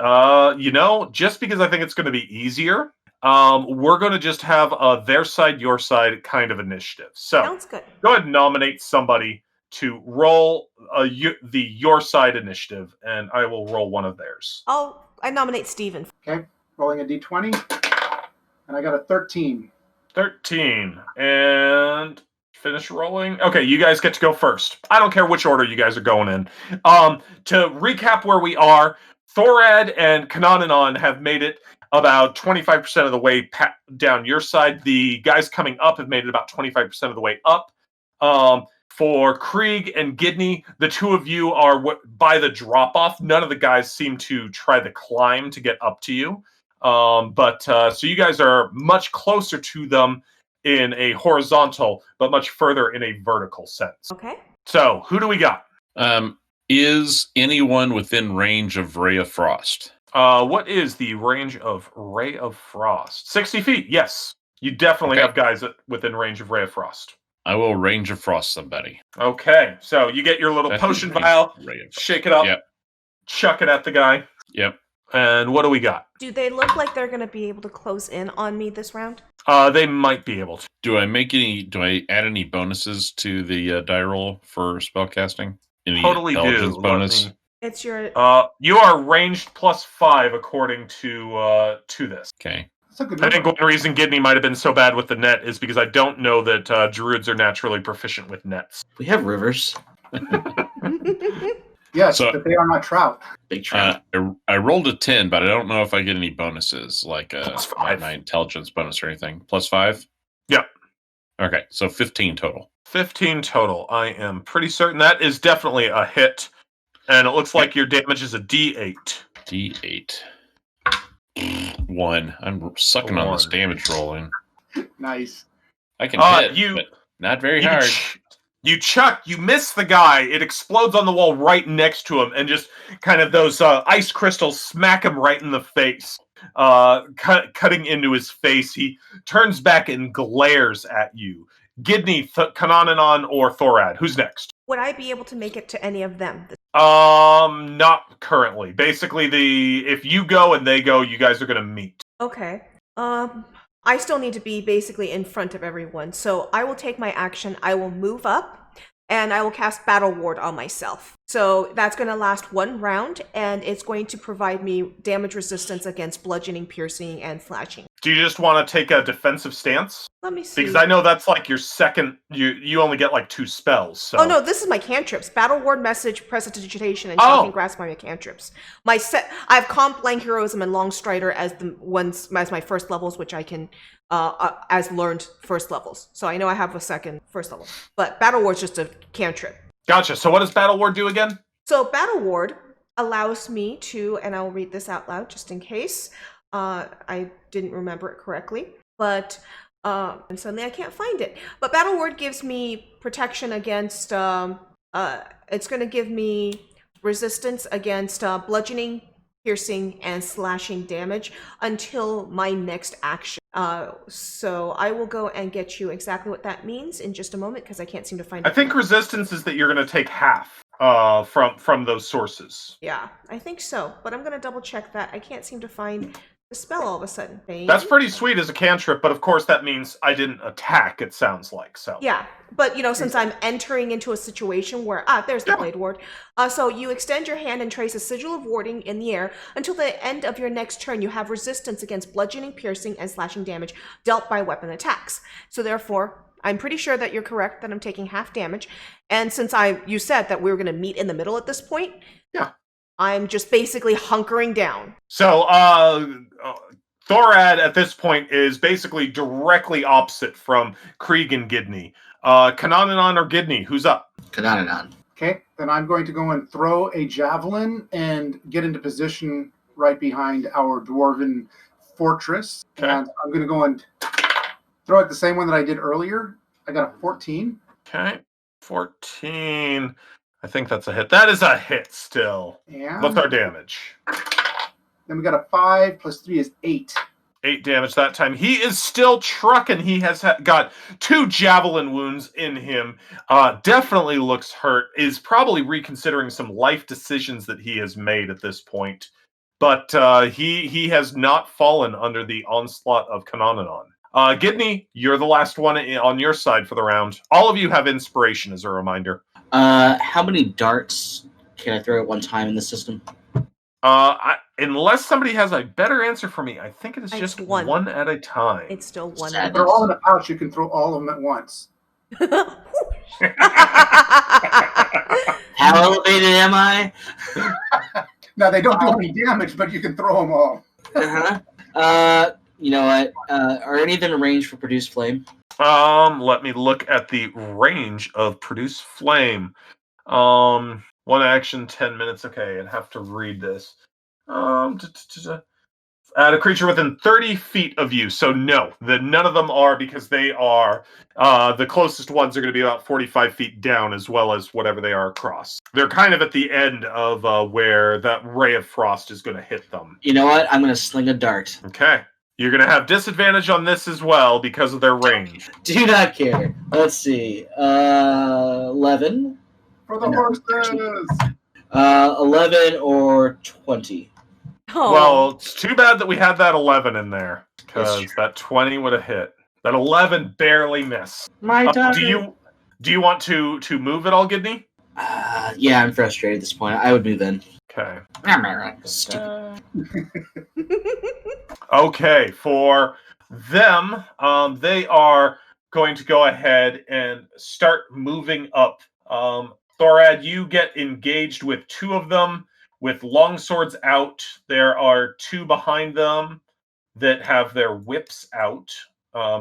just because I think it's going to be easier, we're going to just have their side, your side kind of initiative. So sounds good. Go ahead and nominate somebody to roll the your side initiative, and I will roll one of theirs. I nominate Steven. Okay, rolling a d20. And I got a 13. 13. And finish rolling. Okay, you guys get to go first. I don't care which order you guys are going in. To recap where we are, Thoradd and Kanananon have made it about 25% of the way down your side. The guys coming up have made it about 25% of the way up. For Krieg and Gidney, the two of you are by the drop-off. None of the guys seem to try the climb to get up to you. So you guys are much closer to them in a horizontal, but much further in a vertical sense. Okay. So, who do we got? Is anyone within range of Ray of Frost? What is the range of Ray of Frost? 60 feet, yes. You definitely have guys within range of Ray of Frost. I will range of frost somebody. Okay, so you get your little potion vial, shake it up, chuck it at the guy. Yep. And what do we got? Do they look like they're going to be able to close in on me this round? They might be able to. Do I add any bonuses to the die roll for spellcasting? Any totally intelligence do. bonus? It's your... you are ranged +5 according to this. Okay. I think one reason Gidney might have been so bad with the net is because I don't know that druids are naturally proficient with nets. We have rivers. Yes, but they are not trout. Big trout. I rolled a 10, but I don't know if I get any bonuses, like +5. my intelligence bonus or anything. +5? Yeah. Okay, so 15 total. 15 total. I am pretty certain that is definitely a hit. And it looks like your damage is a D8. D8. 1. I'm sucking on this damage rolling. Nice. I can hit, but not very hard. You miss the guy. It explodes on the wall right next to him, and just kind of those ice crystals smack him right in the face, cutting into his face. He turns back and glares at you. Gidney, Kanananon, or Thoradd. Who's next? Would I be able to make it to any of them? Not currently. Basically, if you go and they go, you guys are going to meet. Okay. I still need to be basically in front of everyone, so I will take my action. I will move up, and I will cast Battle Ward on myself. So that's going to last 1 round, and it's going to provide me damage resistance against bludgeoning, piercing, and slashing. Do you just want to take a defensive stance? Let me see. Because I know that's like your second. You only get like 2 spells. So. Oh no, this is my cantrips: Battle Ward, Message, Prestidigitation, and Shocking Grasp are my cantrips. I have Comp, Blank Heroism, and Long Strider as my first levels, which I can as learned first levels. So I know I have a second first level, but Battle Ward's just a cantrip. Gotcha. So what does Battle Ward do again? So Battle Ward allows me to, and I'll read this out loud just in case I didn't remember it correctly, but and suddenly I can't find it. But Battle Ward gives me protection against it's going to give me resistance against bludgeoning, piercing, and slashing damage until my next action. So I will go and get you exactly what that means in just a moment, because I can't seem to find it. I think resistance is that you're going to take half from those sources. Yeah, I think so, but I'm going to double check that. I can't seem to find the spell all of a sudden. That's pretty sweet as a cantrip, but of course that means I didn't attack, it sounds like. So yeah, but since I'm entering into a situation where there's the Blade Ward. So you extend your hand and trace a sigil of warding in the air until the end of your next turn. You have resistance against bludgeoning, piercing, and slashing damage dealt by weapon attacks. So therefore, I'm pretty sure that you're correct that I'm taking half damage. And since you said that we were going to meet in the middle at this point, yeah, I'm just basically hunkering down. So Thoradd at this point is basically directly opposite from Krieg and Gidney. Kanananon or Gidney, who's up? Kanananon. Okay, then I'm going to go and throw a javelin and get into position right behind our dwarven fortress. Okay. And I'm going to go and throw it the same one that I did earlier. I got a 14. Okay, 14. I think that's a hit. That is a hit still. Yeah. What's our damage? Then we got a 5 plus 3 is 8. 8 damage that time. He is still trucking. He has got 2 javelin wounds in him. Definitely looks hurt. Is probably reconsidering some life decisions that he has made at this point. But he has not fallen under the onslaught of Kanananon. Gidney, you're the last one on your side for the round. All of you have inspiration, as a reminder. How many darts can I throw at one time in the system? unless somebody has a better answer for me, I think it is It's just one. one at a time. It's still one. Sad. They're all in a pouch. You can throw all of them at once. How elevated am I? Now they don't do any damage, but you can throw them all. You know what? Are any of them in range for produce flame? Let me look at the range of produce flame. One action, 10 minutes. Okay, I'd have to read this. At a creature within 30 feet of you. So no, none of them are, because they are the closest ones are going to be about 45 feet down, as well as whatever they are across. They're kind of at the end of where that ray of frost is going to hit them. You know what? I'm going to sling a dart. Okay. You're going to have disadvantage on this as well because of their range. Do not care. Let's see. 11. For the horses. 11 or 20. Oh. Well, it's too bad that we had that 11 in there, That's because that 20 would have hit. That 11 barely missed. My Do you want to move at all, Gidney? Yeah, I'm frustrated at this point. I would move in. Okay. Stupid. Okay, for them, they are going to go ahead and start moving up. Thoradd, you get engaged with two of them with long swords out. There are two behind them that have their whips out.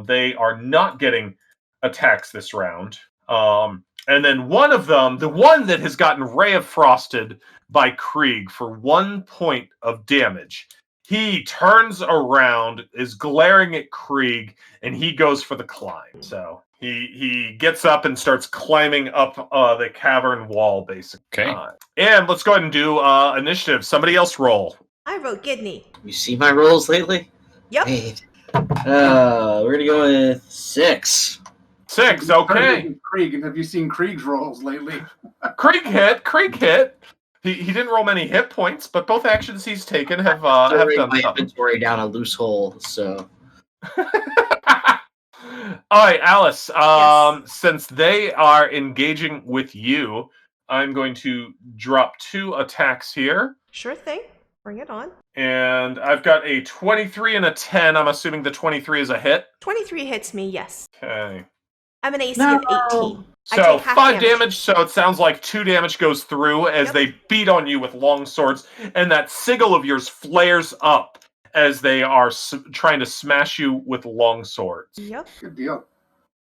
They are not getting attacks this round. And then one of them, the one that has gotten Ray of Frosted by Krieg for 1 point of damage, he turns around, is glaring at Krieg, and he goes for the climb. So he gets up and starts climbing up the cavern wall, basically. Okay. And let's go ahead and do initiative. Somebody else roll. I wrote Gidney. You see my rolls lately? Yep. Wait. We're going to go with 6. 6, okay. Krieg, and have you seen Krieg's rolls lately? Krieg hit. He didn't roll many hit points, but both actions he's taken have done my something. inventory down a loose hole, so. All right, Alice. Yes. Since they are engaging with you, I'm going to drop 2 attacks here. Sure thing. Bring it on. And I've got a 23 and a 10. I'm assuming the 23 is a hit. 23 hits me, yes. Okay. I'm an AC of 18. I So take half 5 damage, so it sounds like 2 damage goes through as they beat on you with long swords, and that sigil of yours flares up as they are trying to smash you with long swords. Yep. Good deal.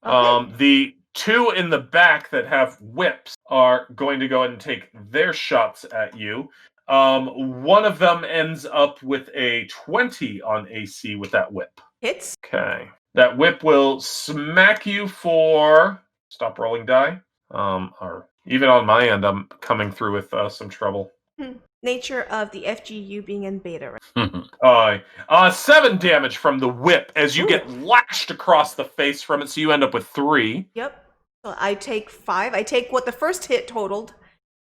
Okay. The 2 in the back that have whips are going to go ahead and take their shots at you. One of them ends up with a 20 on AC with that whip. Hits. Okay. That whip will smack you for... Stop rolling die. Or even on my end, I'm coming through with some trouble. Nature of the FGU being in beta. Right? 7 damage from the whip as you get lashed across the face from it, so you end up with 3. Yep. So I take 5. I take what the first hit totaled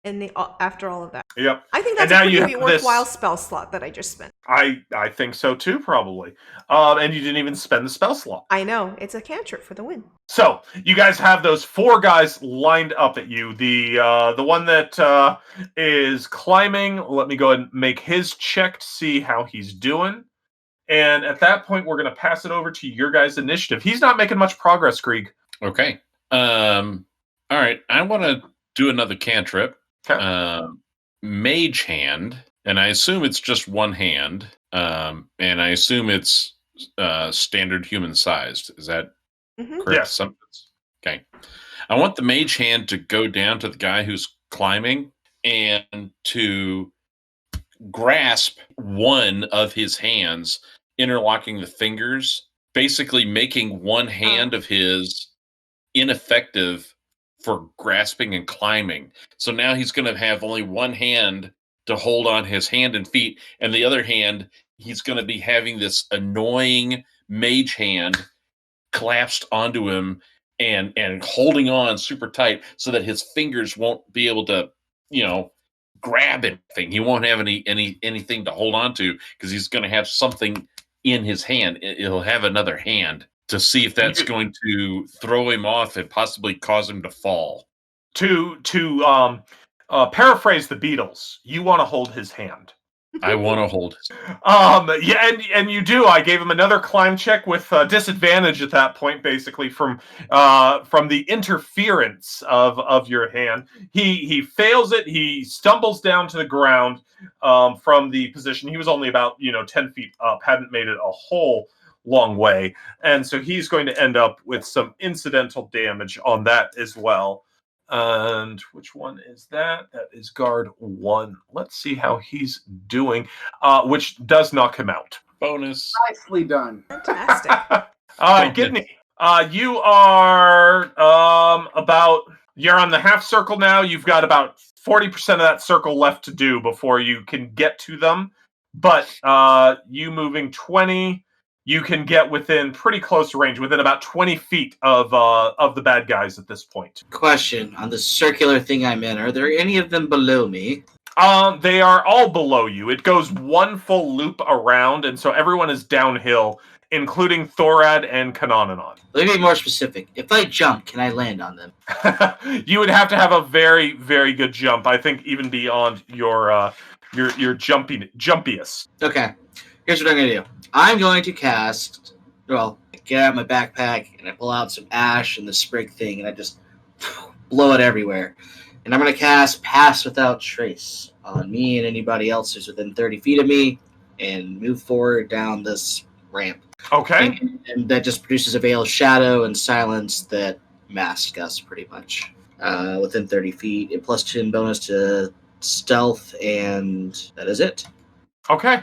in the after all of that. Yep. I think that's And a now you pretty have worthwhile this- spell slot that I just spent. I think so too, probably. And you didn't even spend the spell slot. I know. It's a cantrip for the win. So you guys have those 4 guys lined up at you. The one that is climbing, let me go ahead and make his check to see how he's doing. And at that point, we're going to pass it over to your guys' initiative. He's not making much progress, Krieg. Okay. All right. I want to do another cantrip. Okay. Mage hand, and I assume it's just one hand. And I assume it's standard human sized. Is that correct? Yes. Okay. I want the mage hand to go down to the guy who's climbing and to grasp one of his hands, interlocking the fingers, basically making one hand of his ineffective for grasping and climbing. So now he's going to have only one hand to hold on his hand and feet, and the other hand, he's going to be having this annoying mage hand collapsed onto him and holding on super tight so that his fingers won't be able to, grab anything. He won't have anything to hold on to because he's going to have something in his hand. He'll have another hand to see if that's going to throw him off and possibly cause him to fall. To paraphrase the Beatles, you want to hold his hand. I want to hold. Yeah, and you do. I gave him another climb check with disadvantage at that point, basically from the interference of your hand. He fails it. He stumbles down to the ground from the position. He was only about 10 feet up, hadn't made it a whole long way, and so he's going to end up with some incidental damage on that as well. And which one is that? That is guard 1. Let's see how he's doing, which does knock him out. Bonus. Nicely done. Fantastic. Gidney, you are you're on the half circle now. You've got about 40% of that circle left to do before you can get to them. But you moving 20, you can get within pretty close range, within about 20 feet of the bad guys at this point. Question on the circular thing I'm in: are there any of them below me? They are all below you. It goes one full loop around, and so everyone is downhill, including Thoradd and Kananan. Let me be more specific. If I jump, can I land on them? You would have to have a very, very good jump. I think even beyond your jumpiest. Okay. Here's what I'm going to do. I'm going to cast, I get out my backpack and I pull out some ash and the sprig thing and I just blow it everywhere. And I'm going to cast Pass Without Trace on me and anybody else who's within 30 feet of me and move forward down this ramp. Okay. And that just produces a veil of shadow and silence that masks us pretty much within 30 feet. And plus 10 bonus to stealth, and that is it. Okay.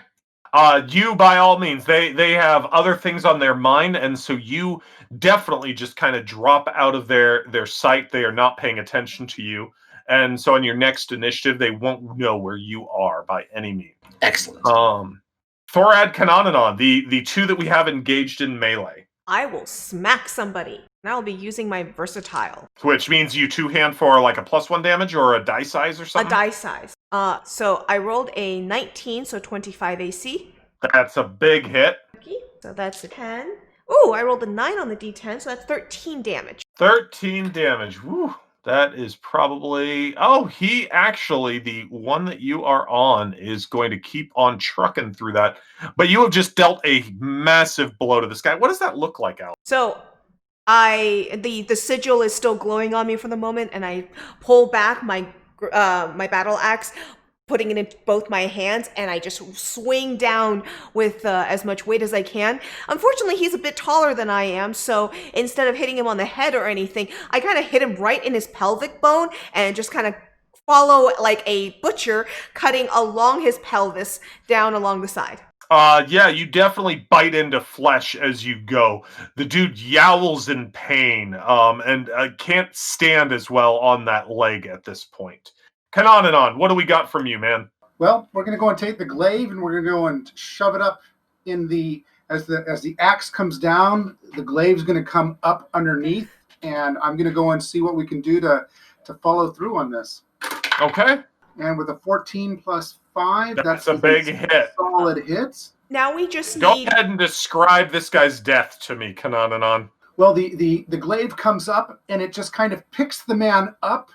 You, by all means, they have other things on their mind, and so you definitely just kind of drop out of their sight. They are not paying attention to you, and so on your next initiative, they won't know where you are by any means. Excellent. Thoradd, Kananan, the two that we have engaged in melee. I will smack somebody, and I'll be using my versatile. Which means you two-hand for like a +1 damage or a die size or something? A die size. So I rolled a 19, so 25 AC. That's a big hit. So that's a 10. Ooh, I rolled a 9 on the D10, so that's 13 damage. 13 damage. Woo. That is probably... Oh, he actually, the one that you are on, is going to keep on trucking through that. But you have just dealt a massive blow to this guy. What does that look like, Al? So the sigil is still glowing on me for the moment, and I pull back my battle axe, putting it in both my hands, and I just swing down with as much weight as I can. Unfortunately, he's a bit taller than I am, so instead of hitting him on the head or anything, I kind of hit him right in his pelvic bone and just kind of follow like a butcher, cutting along his pelvis down along the side. Yeah, you definitely bite into flesh as you go. The dude yowls in pain, and can't stand as well on that leg at this point. Kananan, what do we got from you, man? Well, we're going to go and take the glaive, and we're going to go and shove it up in as the axe comes down. The glaive's going to come up underneath, and I'm going to go and see what we can do to follow through on this. Okay. And with a 14 plus 5, that's a big hit. Solid hits. Now we just Go need... ahead and describe this guy's death to me, Kananan. Well, the glaive comes up, and it just kind of picks the man up.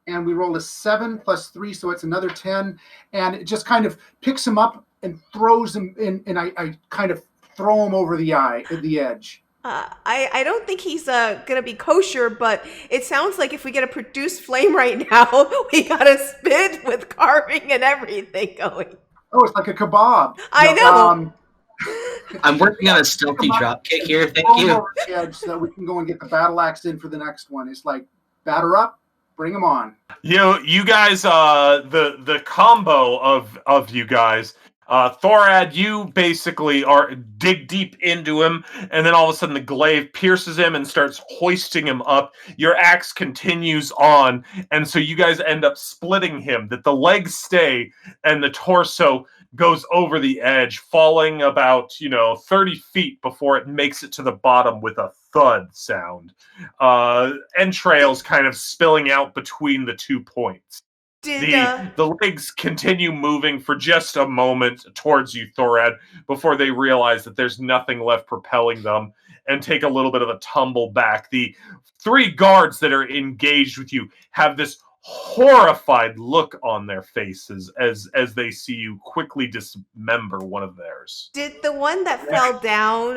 And we roll a 7 plus 3, so it's another 10. And it just kind of picks him up and throws him in, and I kind of throw him over the edge. I don't think he's gonna be kosher, but it sounds like if we get a produced flame right now, we got a spit with carving and everything going. Oh, it's like a kebab. I know. I'm working on a stealthy drop kick here. Thank you. Over the edge so that we can go and get the battle axe in for the next one. It's like, batter up. Bring them on. You guys, the combo of you guys, Thoradd, you basically dig deep into him, and then all of a sudden the glaive pierces him and starts hoisting him up. Your axe continues on, and so you guys end up splitting him, that the legs stay and the torso goes over the edge, falling about 30 feet before it makes it to the bottom with a thud sound. Entrails kind of spilling out between the 2 points. The legs continue moving for just a moment towards you, Thoradd, before they realize that there's nothing left propelling them and take a little bit of a tumble back. The 3 guards that are engaged with you have this horrified look on their faces as they see you quickly dismember one of theirs. Did the one that fell down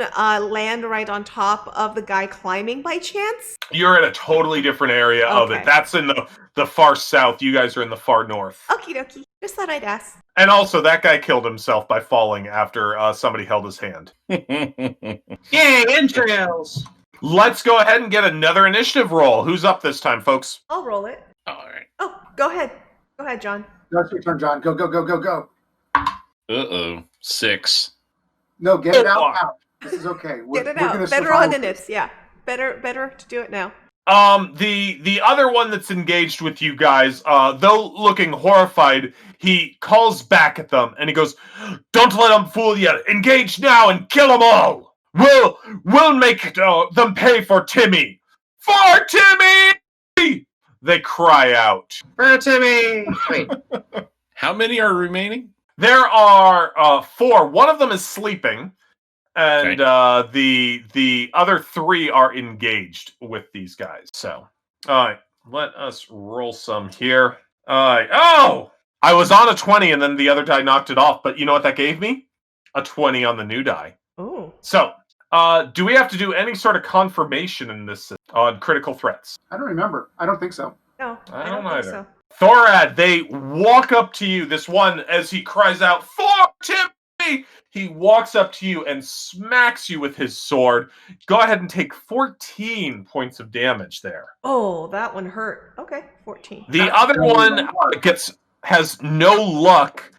land right on top of the guy climbing by chance? You're in a totally different area of it. Okay. That's in the far south. You guys are in the far north. Okie dokie. Just thought I'd ask. And also, that guy killed himself by falling after somebody held his hand. Yay, entrails! Let's go ahead and get another initiative roll. Who's up this time, folks? I'll roll it. All right. Oh, go ahead. Go ahead, John. No, it's your turn, John. Go, go, go, go, go. Uh-oh. 6. No, get it out now. This is okay. Get it out. Better on this. Yeah. Better to do it now. The other one that's engaged with you guys, though looking horrified, he calls back at them and he goes, "Don't let them fool you. Engage now and kill them all. We'll make them pay for Timmy. For Timmy!" They cry out. For Timmy! Wait. How many are remaining? There are 4. One of them is sleeping, and the other 3 are engaged with these guys. So, all right, let us roll some here. Oh! I was on a 20, and then the other die knocked it off, but you know what that gave me? A 20 on the new die. Oh. So, do we have to do any sort of confirmation in this on critical threats? I don't remember. I don't think so. No, I I don't don't think either. so. Thoradd, they walk up to you. This one, as he cries out, "For Timmy!" He walks up to you and smacks you with his sword. Go ahead and take 14 points of damage there. Oh, that one hurt. Okay, 14. The other one has no luck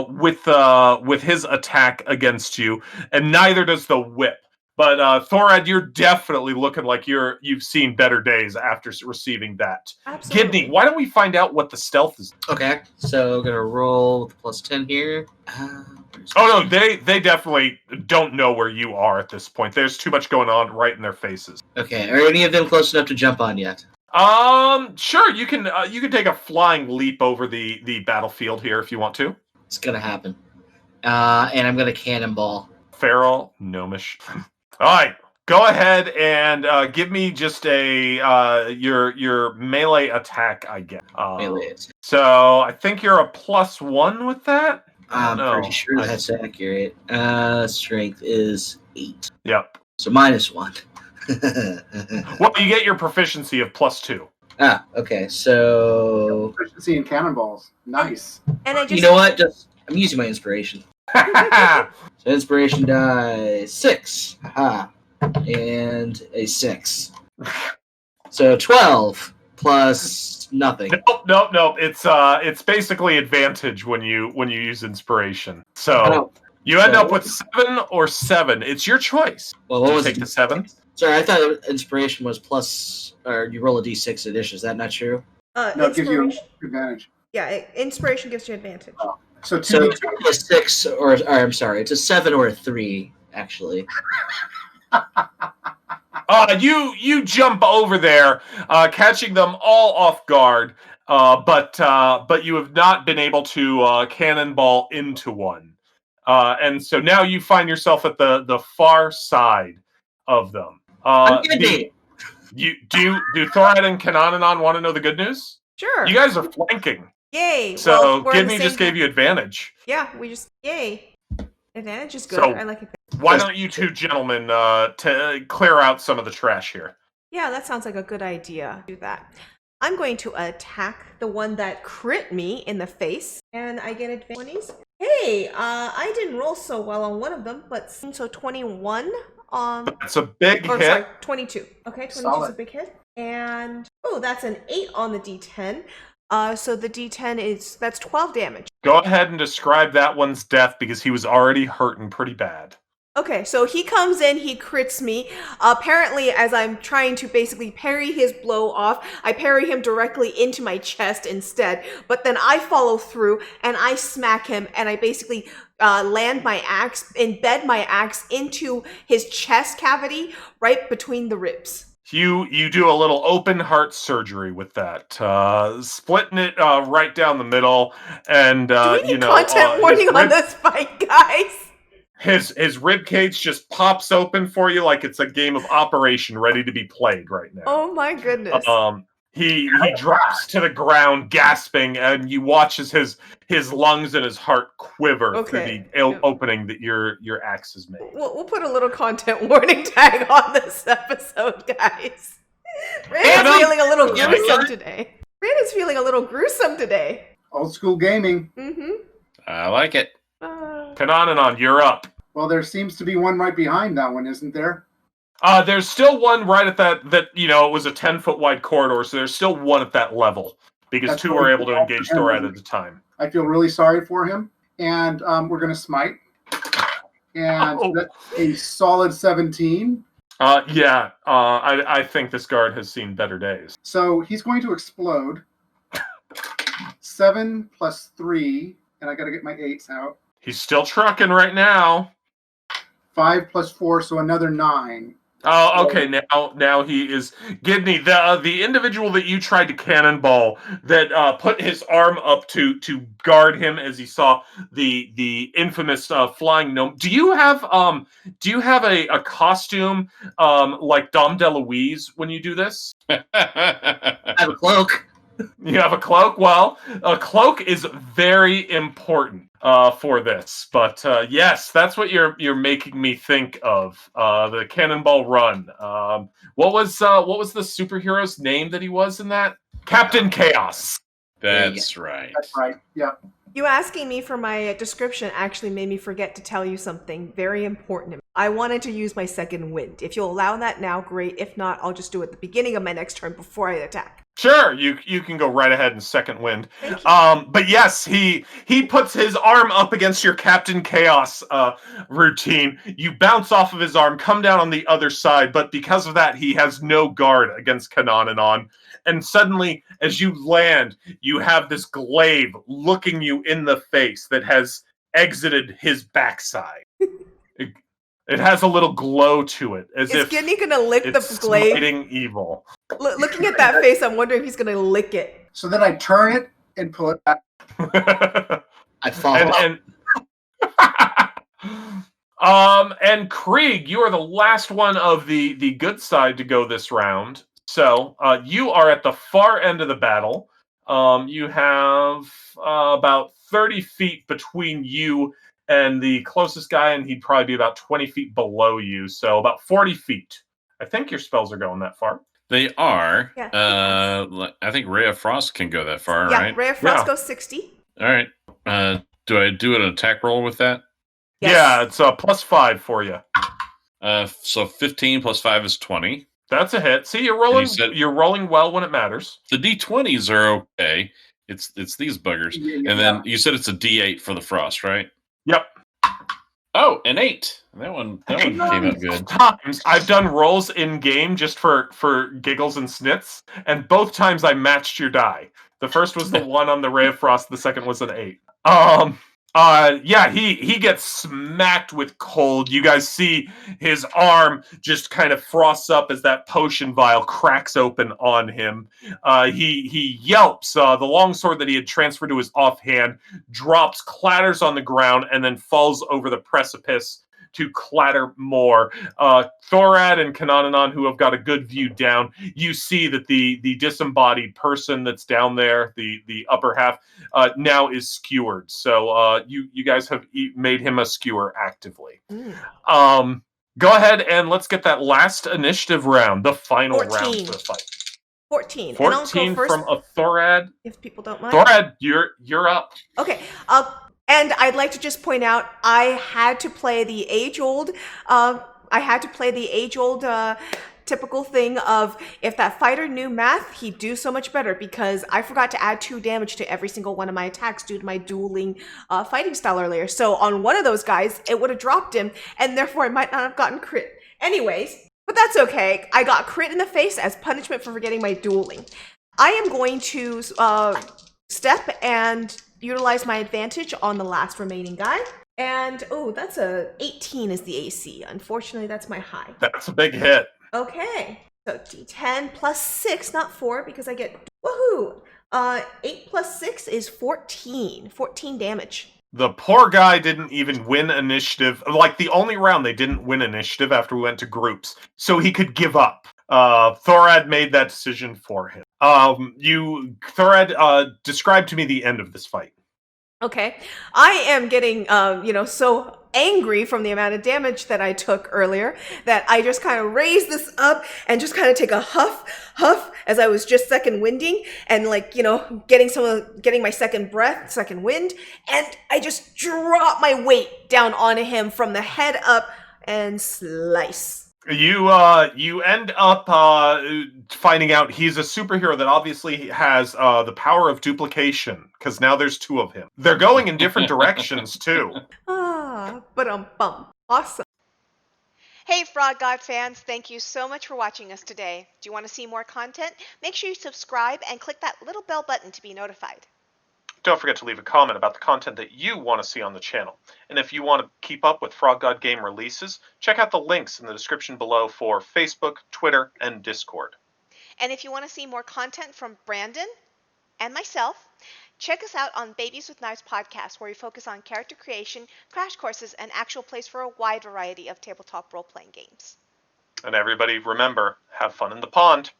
with his attack against you, and neither does the whip. But Thoradd, you're definitely looking like you've seen better days after receiving that. Absolutely. Gidney, why don't we find out what the stealth is? Okay, so I'm gonna roll with plus 10 here. Oh no, they definitely don't know where you are at this point. There's too much going on right in their faces. Okay, are any of them close enough to jump on yet? Sure, you can take a flying leap over the battlefield here if you want to. It's gonna happen. And I'm gonna cannonball. Feral, gnomish. All right, go ahead and give me just a your melee attack, I guess. Melee attack. So I think you're a +1 with that. I'm pretty sure that's accurate. Strength is 8. Yep. So -1. Well, you get your proficiency of +2. Ah, okay. So Proficiency in cannonballs. Nice. And I just, you know what? I'm using my inspiration. So inspiration die 6. Haha. And a 6. So 12 plus nothing. Nope. It's basically advantage when you use inspiration. So you end up with 7 or 7. It's your choice. Well, what was take it? the 7? Sorry, I thought inspiration was plus, or you roll a d6 addition. Is that not true? No, it gives you advantage. Yeah, inspiration gives you advantage. So So it's a 6, or I'm sorry, it's a 7 or a 3, actually. You jump over there, catching them all off guard, but you have not been able to cannonball into one, and so now you find yourself at the far side of them. Do Thoradd and Kanananon want to know the good news? Sure. You guys are flanking. Yay. So we're in the Gidney same just gave you advantage. Yeah, yay. Advantage is good. So, I like it. Why don't you two gentlemen to clear out some of the trash here? Yeah, that sounds like a good idea. Do that. I'm going to attack the one that crit me in the face, and I get advantage. Hey, I didn't roll so well on one of them, but so 21. That's a big hit. Sorry, 22. Okay, 22 is a Solid. big hit. And that's an 8 on the D10. So the D10 that's 12 damage. Go ahead and describe that one's death because he was already hurting pretty bad. Okay, so he comes in, he crits me. Apparently, as I'm trying to basically parry his blow off, I parry him directly into my chest instead. But then I follow through and I smack him, and I basically land my axe, embed my axe into his chest cavity, right between the ribs. You do a little open heart surgery with that, splitting it right down the middle, and Do we need content warning on this fight, guys? His rib cage just pops open for you like it's a game of Operation ready to be played right now. Oh my goodness. He drops to the ground, gasping, and you watch as his lungs and his heart quiver through the opening that your axe has made. We'll put a little content warning tag on this episode, guys. Brandon's feeling a little gruesome today. Brandon's feeling a little gruesome today. Old school gaming. Mm-hmm. I like it. Kananan, you're up. Well, there seems to be one right behind that one, isn't there? There's still one right at that it was a 10-foot wide corridor, so there's still one at that level, because That's two were able to engage Thoradd at the time. I feel really sorry for him, and we're going to smite. And that's a solid 17. I think this guard has seen better days. So he's going to explode. 7 plus 3, and I got to get my 8s out. He's still trucking right now. 5 plus 4, so another 9. Oh, okay. Now he is Gidney, the individual that you tried to cannonball, that put his arm up to guard him as he saw the infamous flying gnome. Do you have a costume like Dom DeLuise when you do this? I have a cloak. You have a cloak? Well, a cloak is very important for this. But yes, that's what you're making me think of. The Cannonball Run. What was the superhero's name that he was in that? Captain Chaos. That's right. That's right. Yeah. You asking me for my description actually made me forget to tell you something very important. I wanted to use my second wind. If you'll allow that now, great. If not, I'll just do it at the beginning of my next turn before I attack. Sure, you can go right ahead and second wind. Thank you. But yes, he puts his arm up against your Captain Chaos routine. You bounce off of his arm, come down on the other side, but because of that, he has no guard against Kananan. And suddenly, as you land, you have this glaive looking you in the face that has exited his backside. It has a little glow to it, as Is if Gidney gonna lick it's the glaive? smiting evil. Looking at that face, I'm wondering if he's gonna lick it. So then I turn it and pull it back. I fall. And Krieg, you are the last one of the good side to go this round. So you are at the far end of the battle. You have about 30 feet between you and the closest guy, and he'd probably be about 20 feet below you. So about 40 feet. I think your spells are going that far. They are. Yeah. I think Ray of Frost can go that far, Yeah, right? Ray of Frost goes 60. All right. Do I do an attack roll with that? Yes. Yeah, it's a +5 for you. So 15 plus 5 is 20. That's a hit. See, you're rolling. said- You're rolling well when it matters. The D20s are okay. It's these buggers. Yeah. And then you said it's a D8 for the frost, right? Yep. Oh, an 8. That one came out good. Times I've done rolls in game just for giggles and snits, and both times I matched your die. The first was the 1 on the Ray of Frost. The second was an 8. Yeah, he gets smacked with cold. You guys see his arm just kind of frosts up as that potion vial cracks open on him. He yelps. The longsword that he had transferred to his offhand drops, clatters on the ground, and then falls over the precipice to clatter more. Thoradd and Kananan, who have got a good view down, you see that the disembodied person that's down there, the upper half, now is skewered. So you guys have made him a skewer actively. Go ahead and let's get that last initiative round, the final 14. round for the fight. 14. 14 and I'll go first, from a Thoradd. if people don't mind. Thoradd, you're up. Okay. And I'd like to just point out, I had to play the age-old typical thing of, if that fighter knew math, he'd do so much better, because I forgot to add 2 damage to every single one of my attacks due to my dueling fighting style earlier. So on one of those guys, it would have dropped him, and therefore I might not have gotten crit. Anyways, but that's okay. I got crit in the face as punishment for forgetting my dueling. I am going to step and utilize my advantage on the last remaining guy. And, that's a 18 is the AC. Unfortunately, that's my high. That's a big hit. Okay, so D10 plus 6, not 4, because I get, woohoo! 8 plus 6 is 14. 14 damage. The poor guy didn't even win initiative. Like, the only round they didn't win initiative after we went to groups. So he could give up. Thoradd made that decision for him. Thoradd, describe to me the end of this fight. Okay. I am getting, so angry from the amount of damage that I took earlier that I just kind of raise this up and just kind of take a huff as I was just second winding and getting my second breath, second wind. And I just drop my weight down onto him from the head up and slice. You end up finding out he's a superhero that obviously has the power of duplication, because now there's two of him. They're going in different directions too. Bum. Awesome. Hey Frog God fans, thank you so much for watching us today. Do you want to see more content? Make sure you subscribe and click that little bell button to be notified. Don't forget to leave a comment about the content that you want to see on the channel. And if you want to keep up with Frog God Game releases, check out the links in the description below for Facebook, Twitter, and Discord. And if you want to see more content from Brandon and myself, check us out on Babies with Knives podcast, where we focus on character creation, crash courses, and actual plays for a wide variety of tabletop role-playing games. And everybody remember, have fun in the pond.